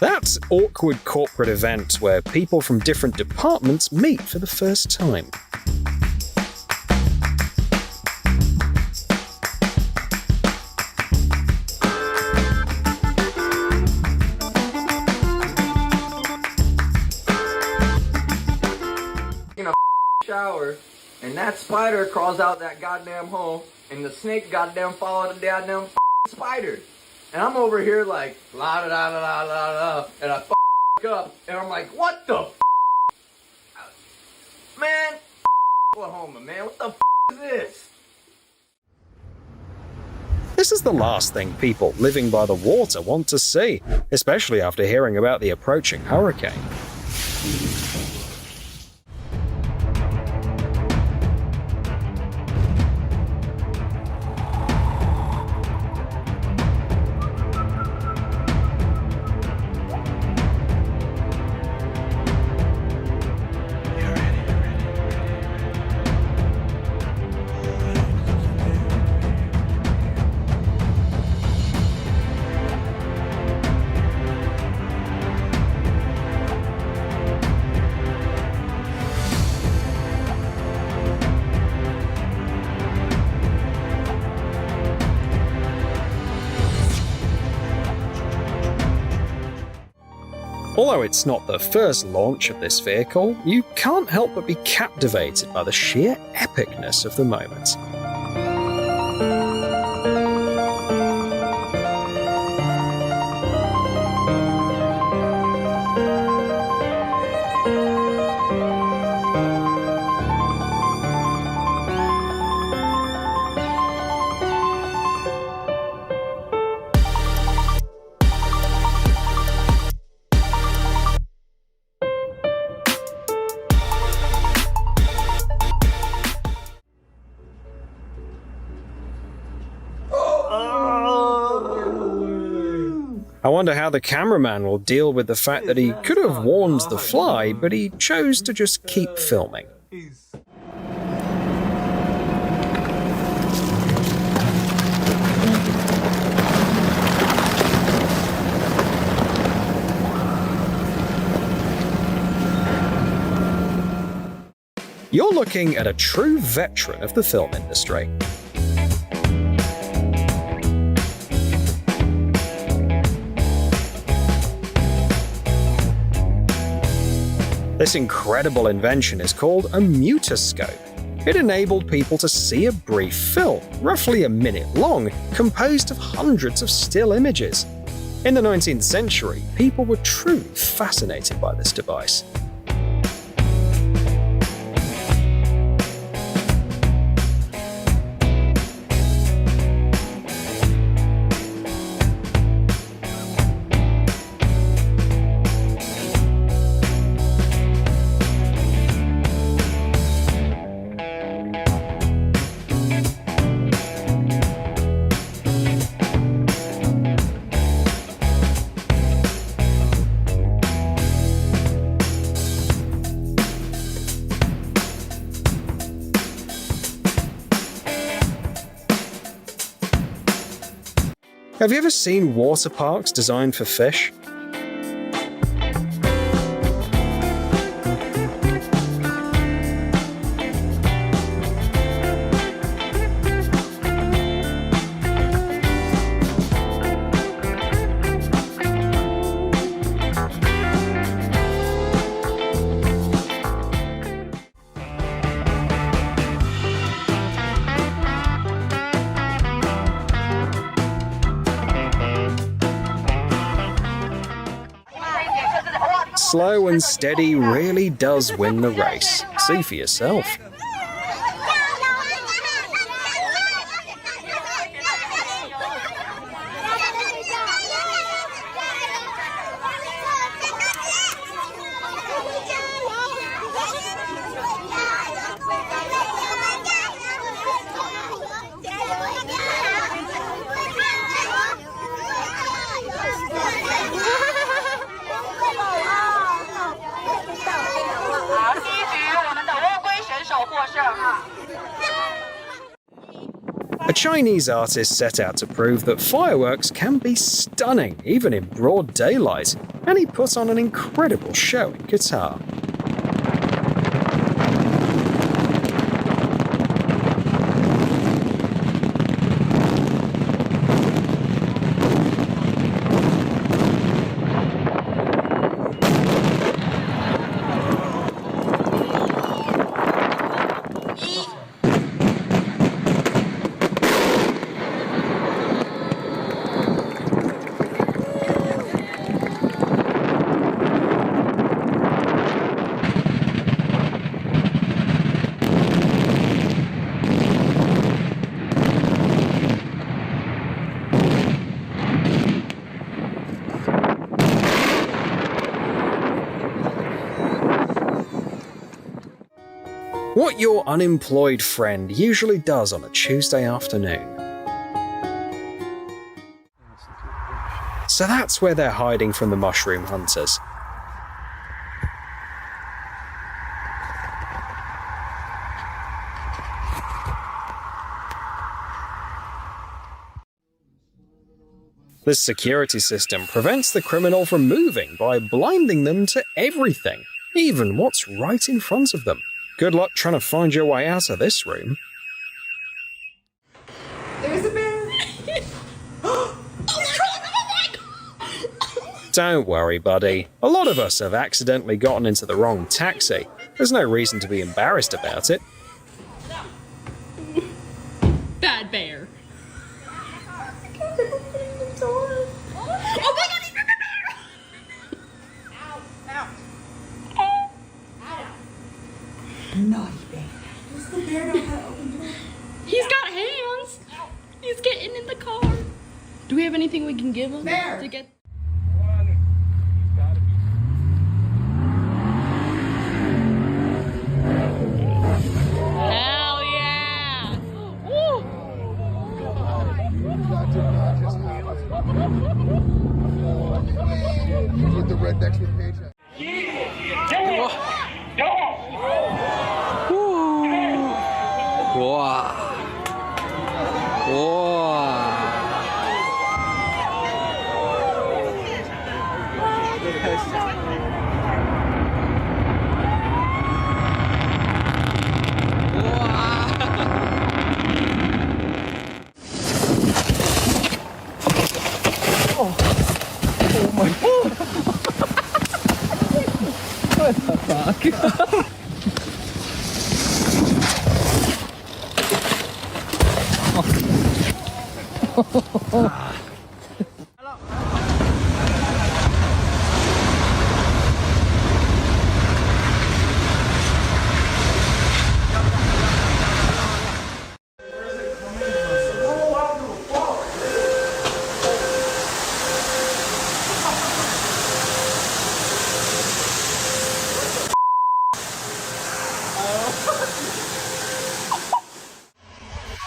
S4: That's awkward corporate event where people from different departments meet for the first time.
S14: Shower, and that spider crawls out that goddamn hole, and the snake goddamn followed the goddamn spider, and I'm over here like la da da da da da, and I up, and I'm like, what the man, Oklahoma, man, what the is this?
S4: This is the last thing people living by the water want to see, especially after hearing about the approaching hurricane. Although it's not the first launch of this vehicle, you can't help but be captivated by the sheer epicness of the moment. I wonder how the cameraman will deal with the fact that he could have warned the fly, but he chose to just keep filming. You're looking at a true veteran of the film industry. This incredible invention is called a mutoscope. It enabled people to see a brief film, roughly a minute long, composed of hundreds of still images. In the 19th century, people were truly fascinated by this device. Have you ever seen water parks designed for fish? Slow and steady really does win the race. See for yourself. A Chinese artist set out to prove that fireworks can be stunning, even in broad daylight, and he put on an incredible show in Qatar. What your unemployed friend usually does on a Tuesday afternoon. So that's where they're hiding from the mushroom hunters. This security system prevents the criminal from moving by blinding them to everything, even what's right in front of them. Good luck trying to find your way out of this room.
S6: There's a bear.
S4: Don't worry, buddy. A lot of us have accidentally gotten into the wrong taxi. There's no reason to be embarrassed about it.
S6: Bad bear.
S15: Naughty bear. Does the bear know how to open doors?
S6: He's got hands. He's getting in the car. Do we have anything we can give him to get? Hell yeah! Woo!
S2: With the rednecks with paycheck.
S7: What the fuck?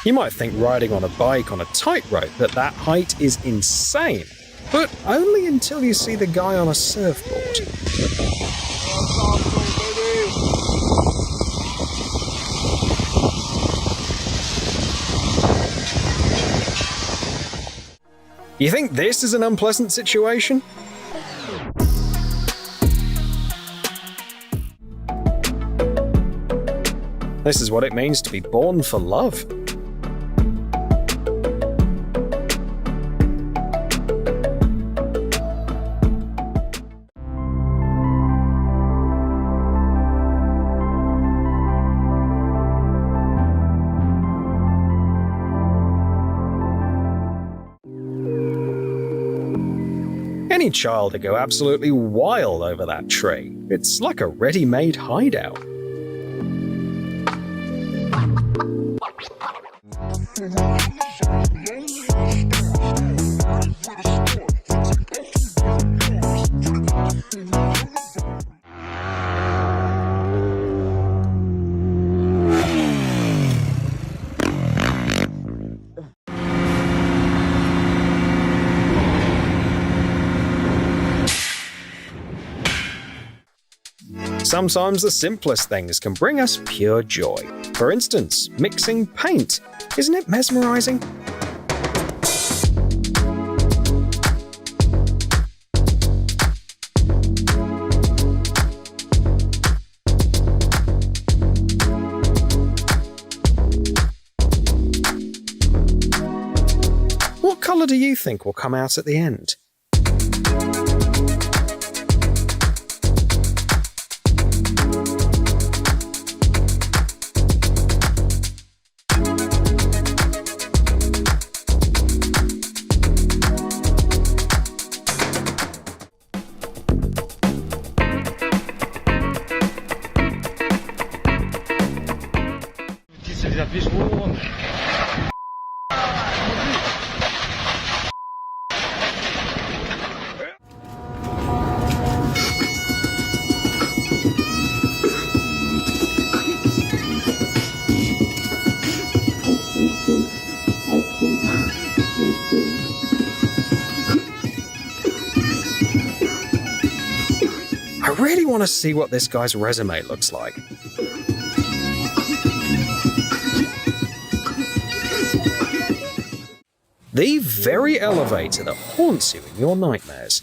S4: You might think riding on a bike on a tightrope at that height is insane, but only until you see the guy on a surfboard. You think this is an unpleasant situation? This is what it means to be born for love. Any child would go absolutely wild over that tree. It's like a ready-made hideout. Sometimes the simplest things can bring us pure joy. For instance, mixing paint. Isn't it mesmerizing? What color do you think will come out at the end? I really want to see what this guy's resume looks like. The very elevator that haunts you in your nightmares.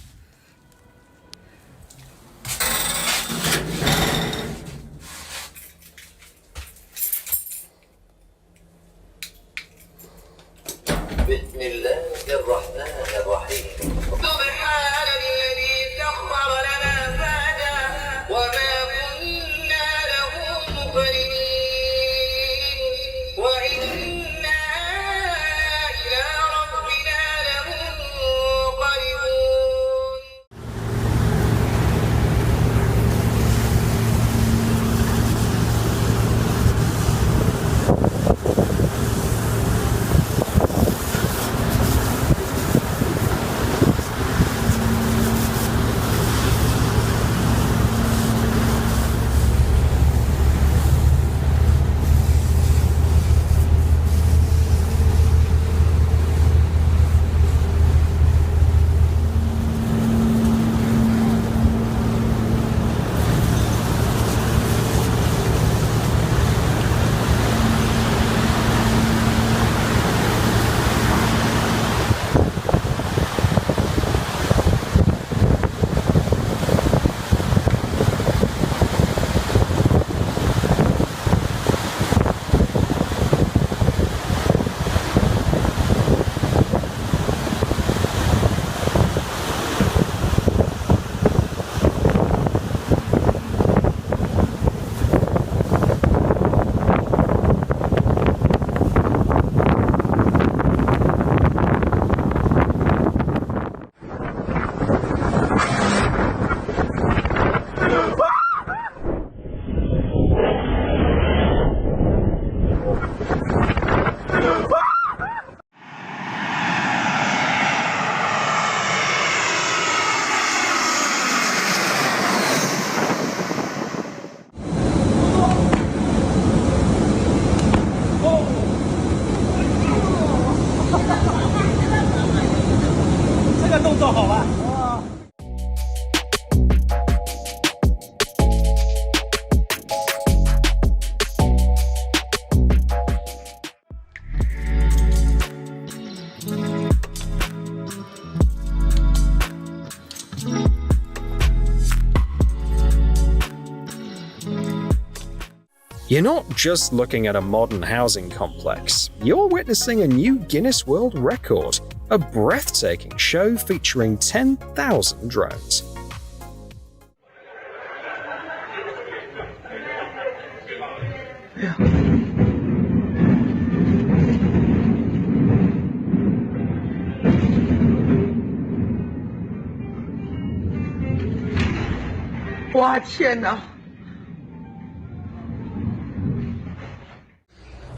S4: You're not just looking at a modern housing complex, you're witnessing a new Guinness World Record, a breathtaking show featuring 10,000 drones.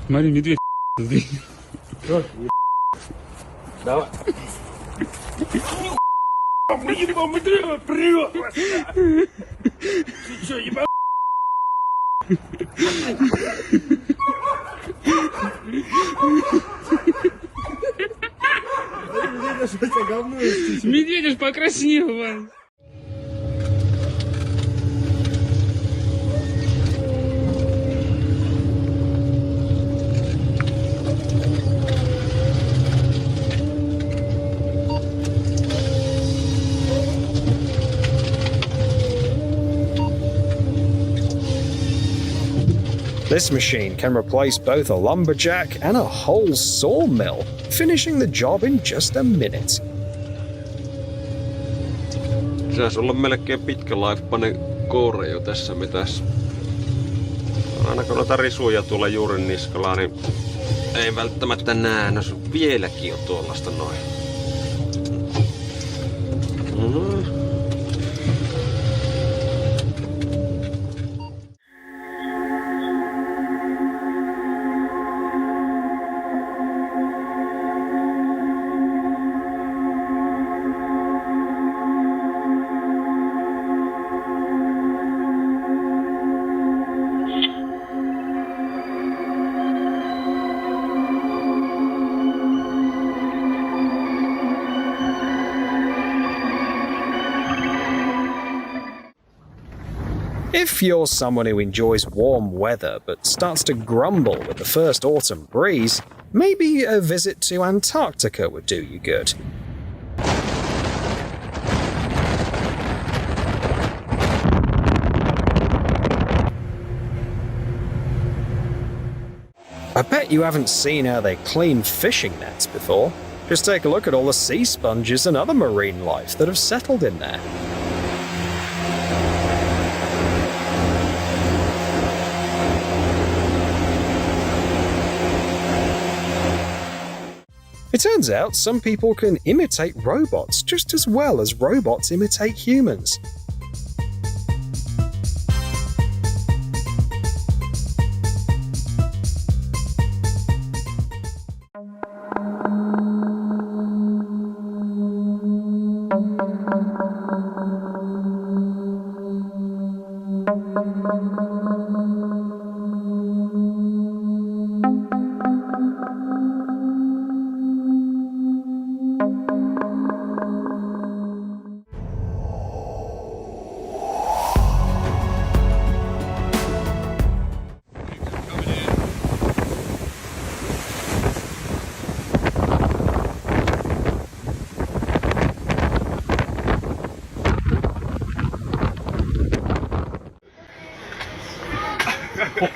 S7: Смотри, медведь.
S13: Давай. Ты чё, ебал?
S7: Медведь аж покраснел, Вань.
S4: This machine can replace both a lumberjack and a whole sawmill, finishing the job in just a minute.
S11: Pitäisi olla melkein pitkä lifespan koure jo tässä mitäs. Aina kun noita risuja tuolla juuri niskalla, niin ei välttämättä näe. No vieläkin on tuollaista noin.
S4: If you're someone who enjoys warm weather but starts to grumble with the first autumn breeze, maybe a visit to Antarctica would do you good. I bet you haven't seen how they clean fishing nets before. Just take a look at all the sea sponges and other marine life that have settled in there. It turns out some people can imitate robots just as well as robots imitate humans.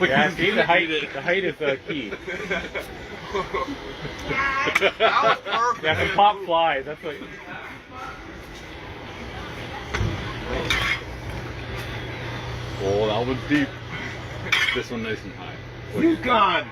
S13: Yeah, see, the height is key.
S11: That was perfect.
S13: Yeah, some pop flies. That's what. Oh, that one's deep. This one nice and high.
S11: You gone.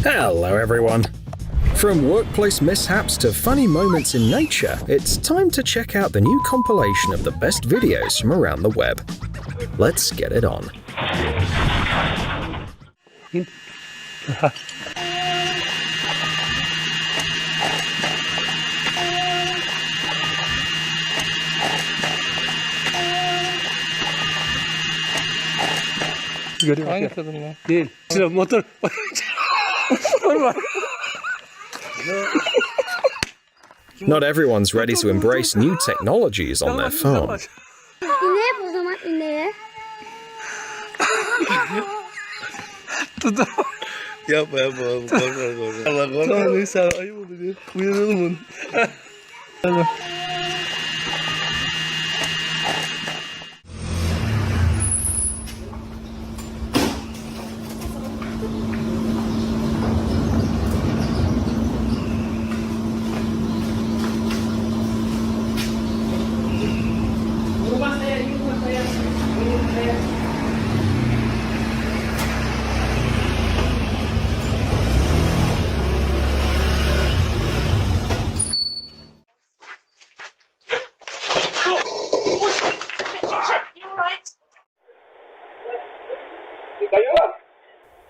S1: Hello everyone! From workplace mishaps to funny moments in nature, it's time to check out the new compilation of the best videos from around the web. Let's get it on.
S7: Aynı kadın mı? Değil. Sıra motor.
S1: Not everyone's ready to embrace new technologies on their farm.
S15: İneğe o zaman ineğe.
S2: Yapma yapma. Korkma. Allah korkma. Tamam neyse ayıp oldu diye. Uyaralım onu. Tamam.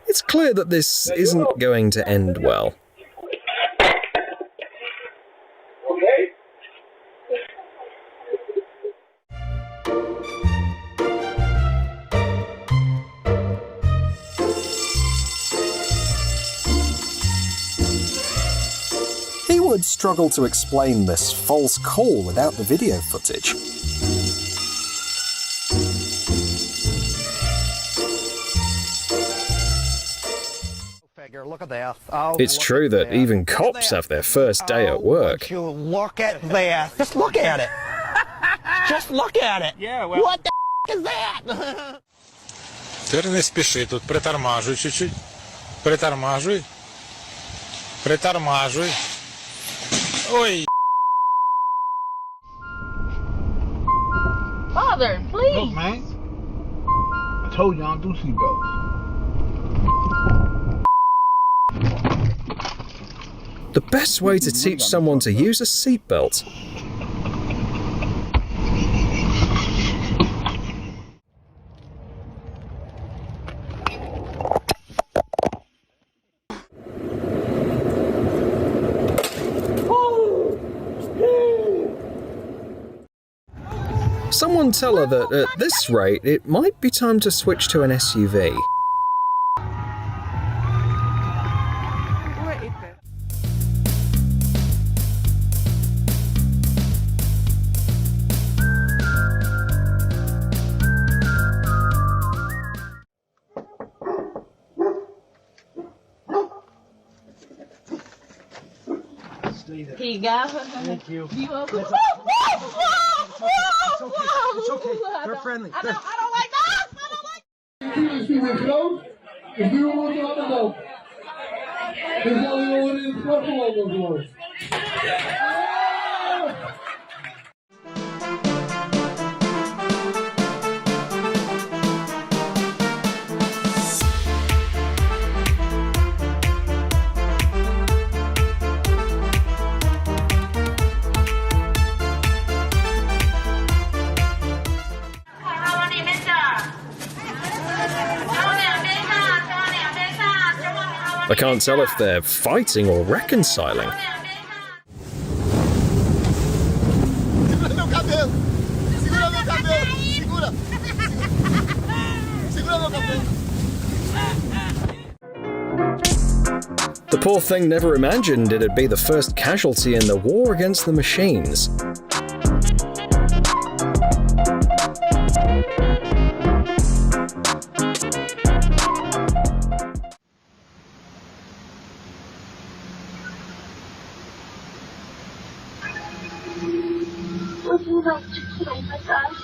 S1: It's clear that this isn't going to end well. He would struggle to explain this false call without the video footage.
S16: Look at this.
S1: It's true that even cops have their first day at work.
S16: Look at this. Just look at it. Just look at it. Yeah, well. What the is that?
S17: Теперь не спеши, тут притормаживай чуть-чуть. Притормаживай. Притормаживай. Ой.
S15: Father, please.
S2: Look, man. I told you I don't do seatbelts.
S1: The best way to teach someone to use a seatbelt. Someone tell her that at this rate, it might be time to switch to an SUV.
S15: Here you go. Thank you. You welcome. It's
S16: okay. They're friendly.
S15: I don't like that.
S2: If you were close, if you were on the go, there's only one in front of all those doors.
S1: I can't tell if they're fighting or reconciling.
S2: Segura meu cabelo! Segura meu cabelo! Segura! Segura meu cabelo!
S1: The poor thing never imagined it'd be the first casualty in the war against the machines.
S15: Would you like to play with us?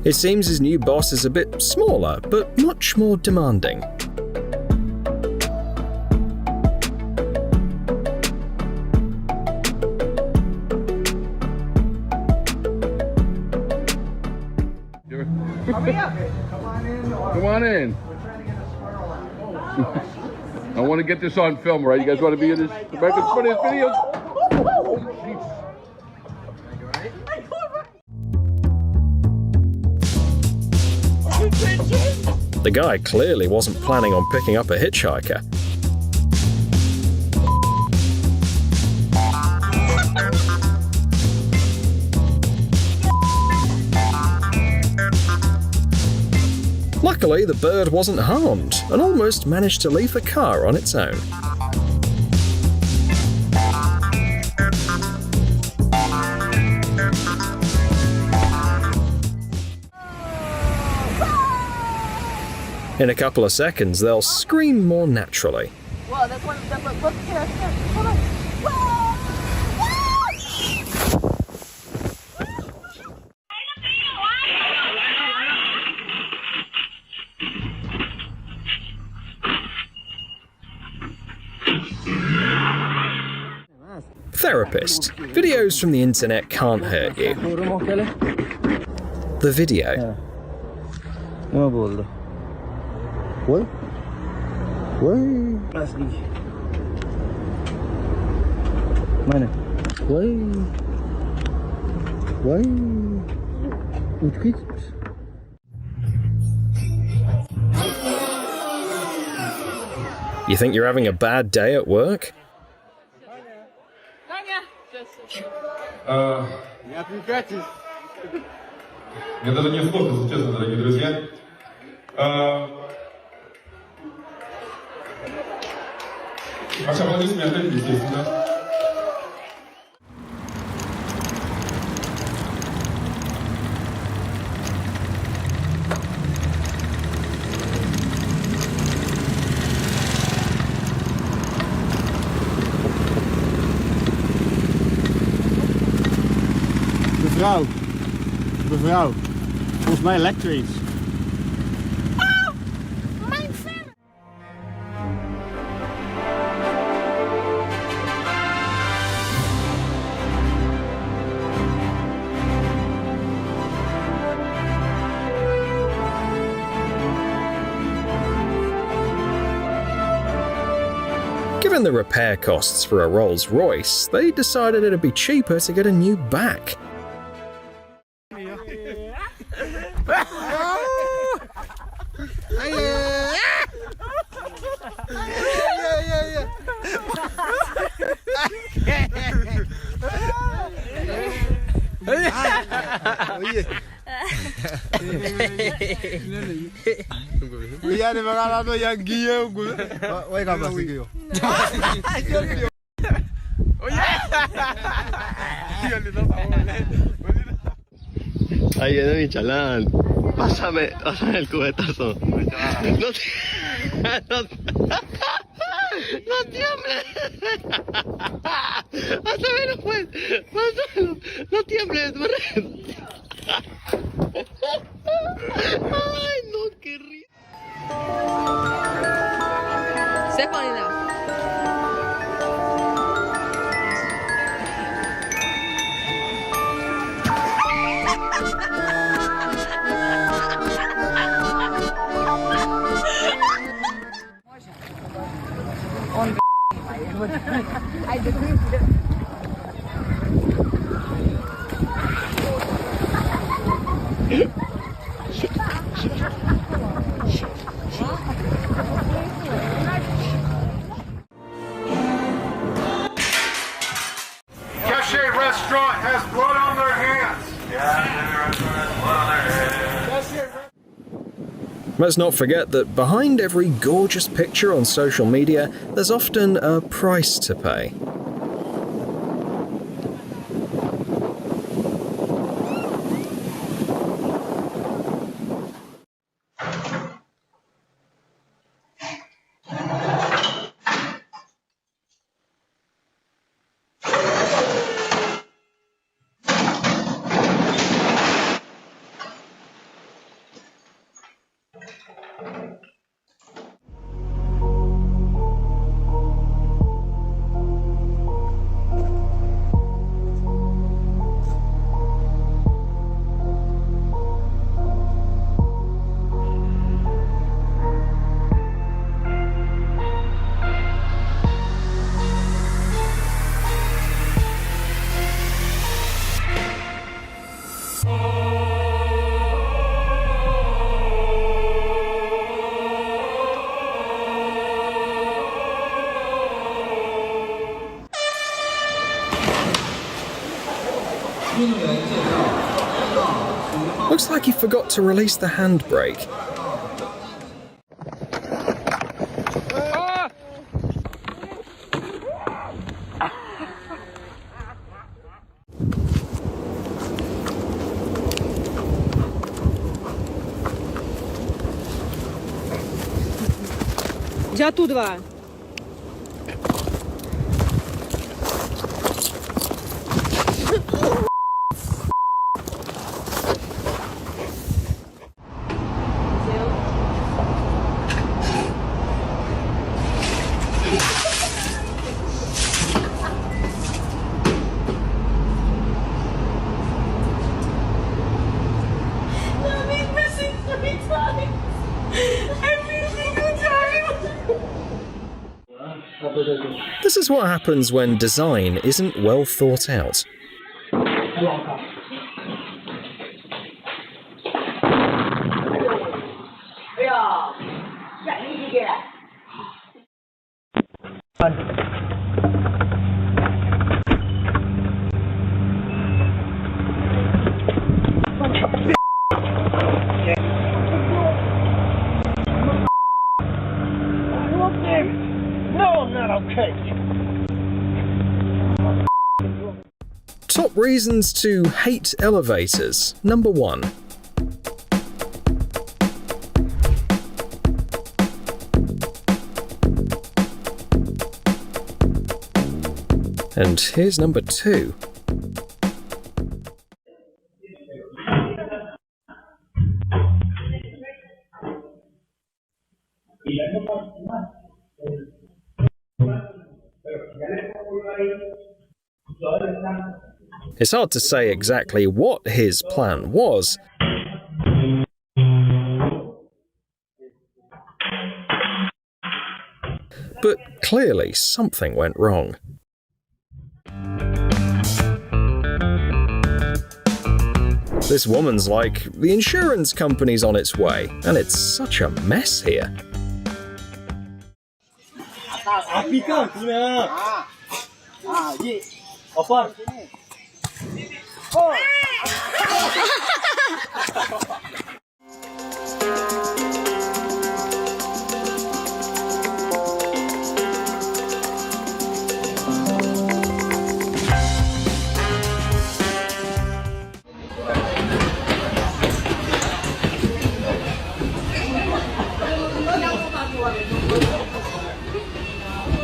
S4: It seems his new boss is a bit smaller, but much more demanding.
S18: Come on in. I want to get this on film, right? You guys want to be in this? Back in front of this video? Oh, jeez.
S4: The guy clearly wasn't planning on picking up a hitchhiker. Luckily, the bird wasn't harmed and almost managed to leave the car on its own. In a couple of seconds, they'll scream more naturally.
S15: Whoa, that's one. Look here. Hold on.
S4: Therapist. Videos from the internet can't hurt you. The video.
S9: What? What?
S12: Asli. Mana?
S9: Why? Why?
S4: You think you're having a bad day at work?
S18: Я отвлекайтесь. Мне даже не сложно, если честно, дорогие друзья. Ваши аплодисменты, естественно.
S12: Mevrouw, volgens mij lekt er iets.
S4: Given the repair costs for a Rolls-Royce, they decided it'd be cheaper to get a new back.
S9: Iya, magkakaano yung giyaw ko. Wait ka ba, sige yo.
S2: Ay, ano mi chalán. Pásame el cubetazo. No tiembles. Pásamelo pues. Pásamelo. No tiembles. Ay, no, qué risa.
S3: Step on it now.
S18: Cache Restaurant has blood on their hands.
S4: Let's not forget that behind every gorgeous picture on social media, there's often a price to pay.
S1: Looks like he forgot to release the handbrake.
S10: Já tudo lá.
S1: This is what happens when design isn't well thought out. Top reasons to hate elevators. Number 1. And here's number 2. It's hard to say exactly what his plan was, but clearly something went wrong. This woman's like, the insurance company's on its way, and it's such a mess here.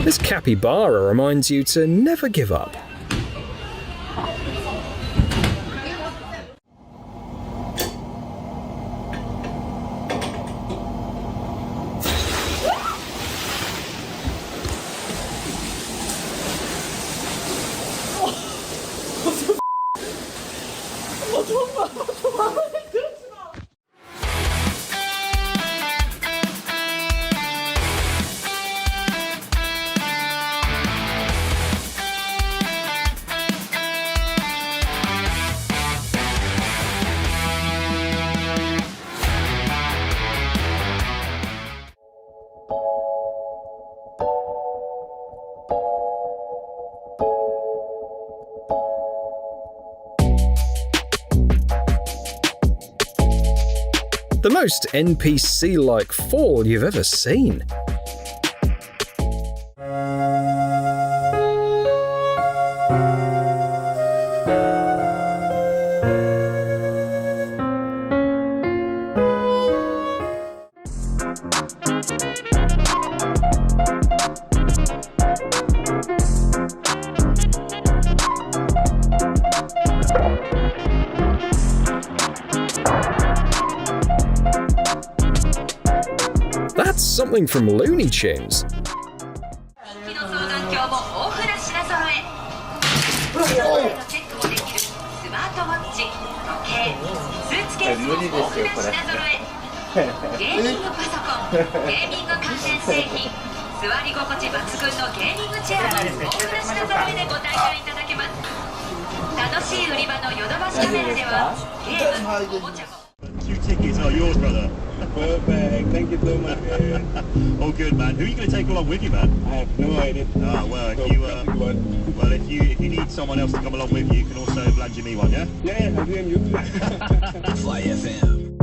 S1: This capybara reminds you to never give up. The most NPC-like fall you've ever seen. That's something from Looney Tunes.
S19: 2 tickets are yours, brother. Perfect. Thank you so much, man. All good, man. Who are you going to take along with you, man? I have no idea. Ah, well, if you if you need someone else to come along with you, you can also blanch me one, yeah? Yeah, I'll do you. Fly FM.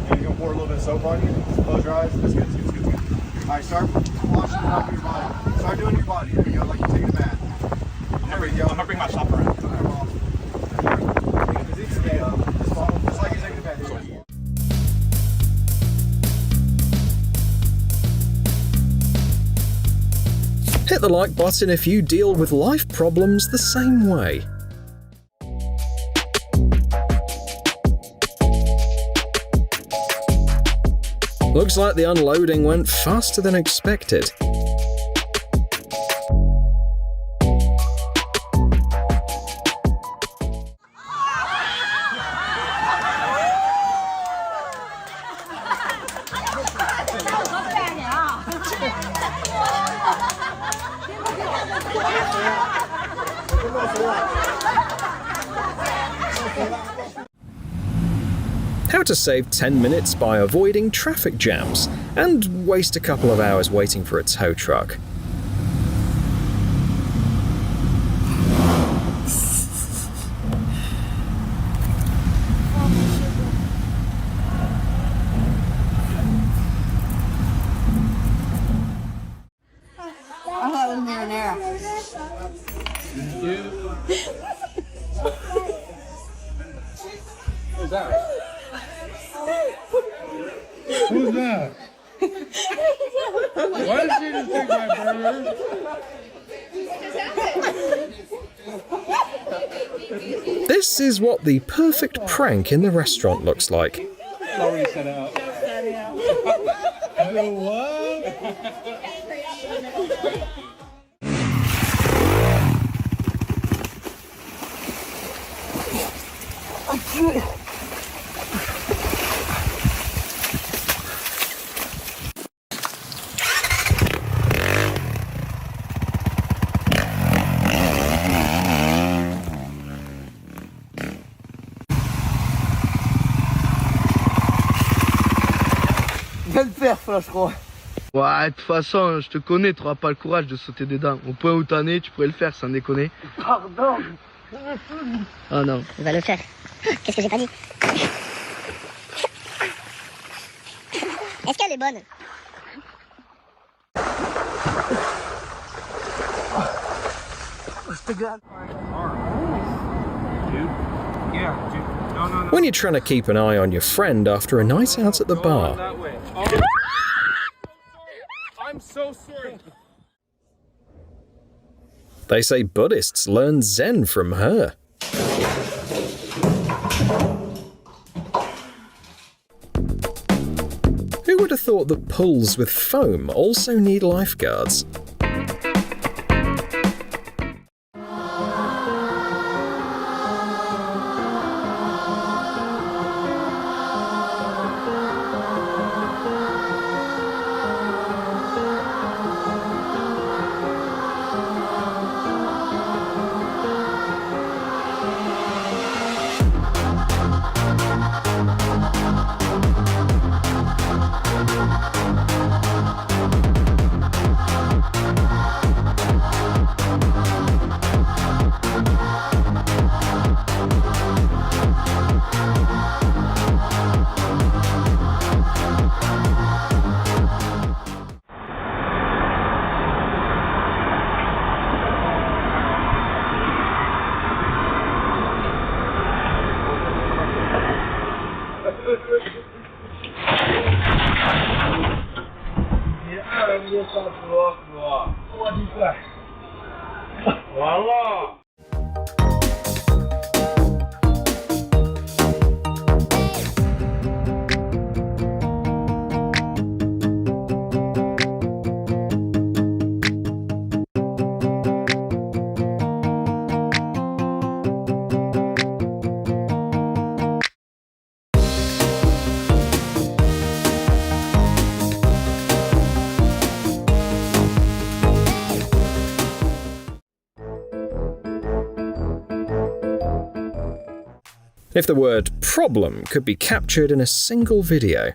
S2: You're gonna pour a little bit of soap on you. Close your eyes. That's good. All right, start washing the top of your body. Start doing your body. There you go, like you're taking a bath. There we go. I'm gonna bring my shopper around. Just like you're taking a bath.
S4: Hit the like button if you deal with life problems the same way. Looks like the unloading went faster than expected. How to save 10 minutes by avoiding traffic jams and waste a couple of hours waiting for a tow truck.
S15: I'm having marinara.
S12: Who's that? Who's that? Why did she just take my burger?
S4: This is what the perfect prank in the restaurant looks like.
S12: Already set out. What?
S20: Viens le faire, là, je crois. Ouais, de toute façon, je te connais, tu n'auras pas le courage de sauter dedans. Au point où t'en es, tu pourrais le faire sans déconner. Pardon. Oh non.
S21: Il va le faire. Qu'est-ce que j'ai pas dit? Est-ce qu'elle est bonne?
S20: Je te garde.
S4: When you're trying to keep an eye on your friend after a night out at the bar.
S13: I'm so sorry.
S4: They say Buddhists learn Zen from her. Who would have thought that pools with foam also need lifeguards? If the word problem could be captured in a single video.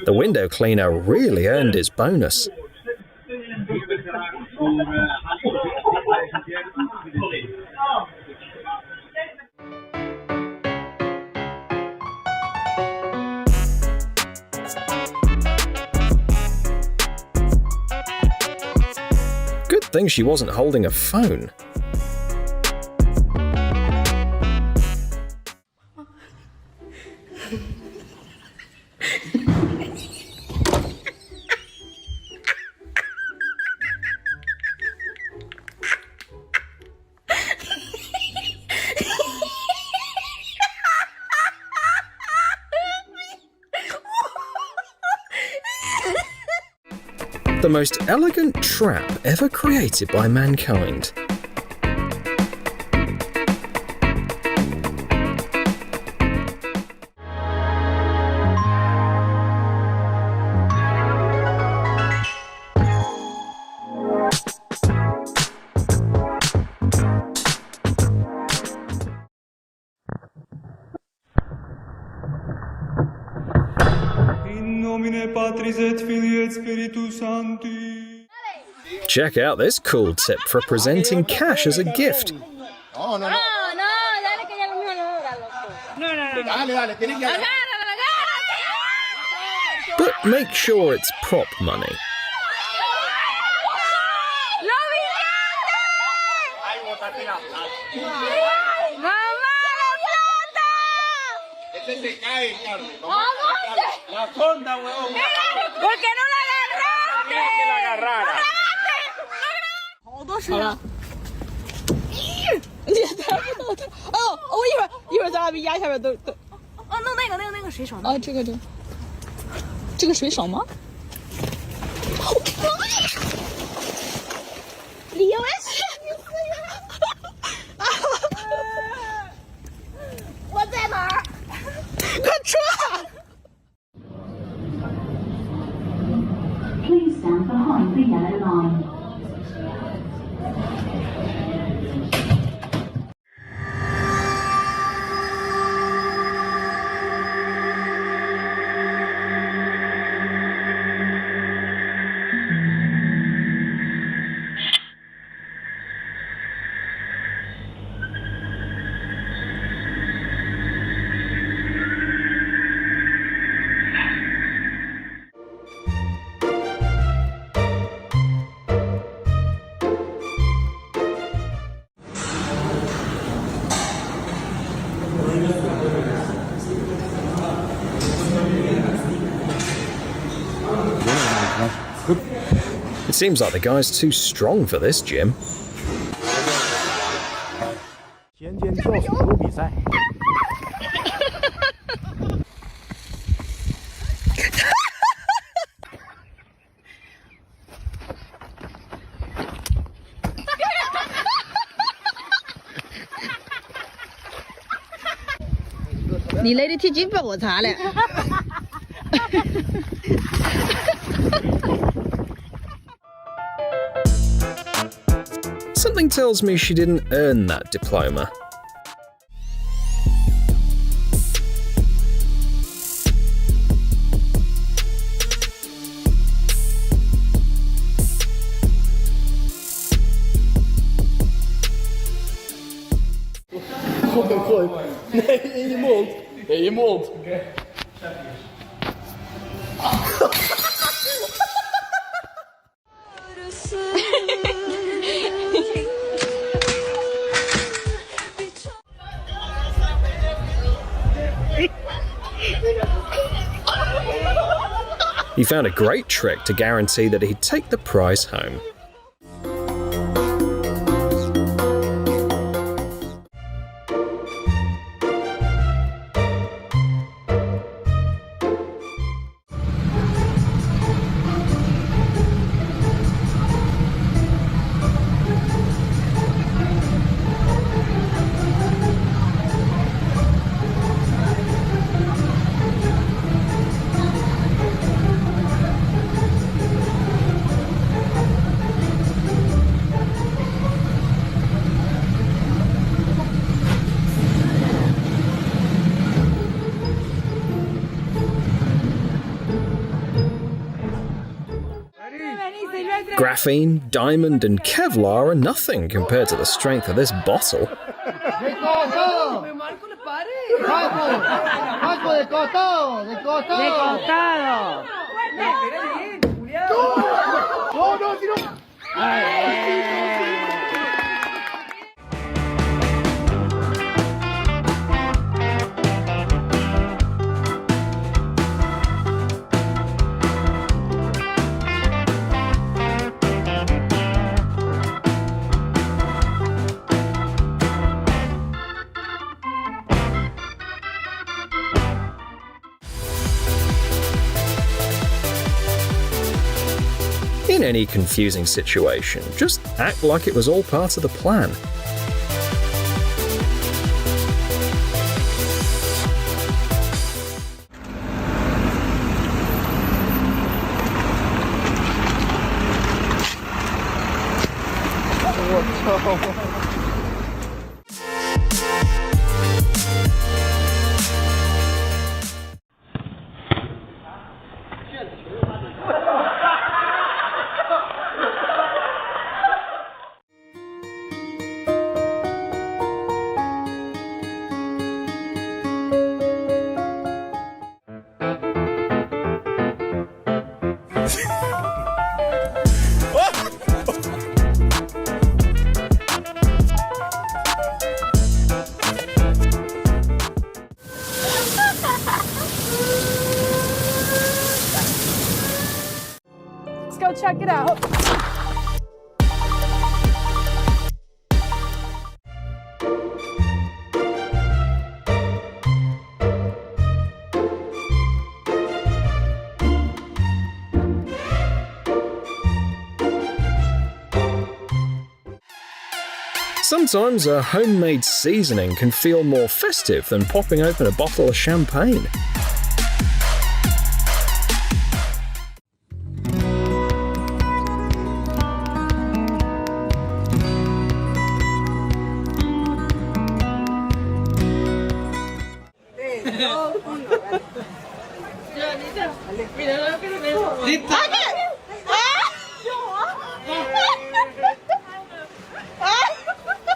S4: The window cleaner really earned his bonus. Good thing she wasn't holding a phone. The most elegant trap ever created by mankind. Check out this cool tip for presenting cash as a gift.
S2: No, no, no.
S4: But make sure it's prop money.
S5: Please stand behind the yellow line.
S4: It seems like the guy's too strong for this gym. Something tells me she didn't earn that diploma.
S20: Nee, in je mond. In je mond.
S4: He found a great trick to guarantee that he'd take the prize home.
S1: Graphene, diamond, and Kevlar are nothing compared to the strength of this bottle. In any confusing situation, just act like it was all part of the plan.
S3: Let's go check it out.
S1: Sometimes a homemade seasoning can feel more festive than popping open a bottle of champagne.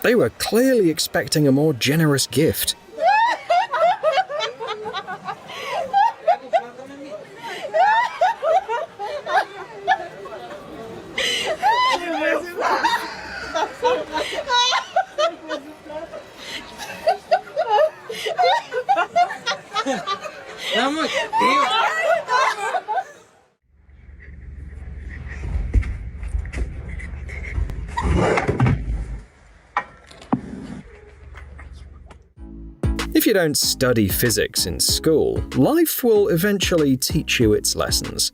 S1: They were clearly expecting a more generous gift. If you don't study physics in school, life will eventually teach you its lessons.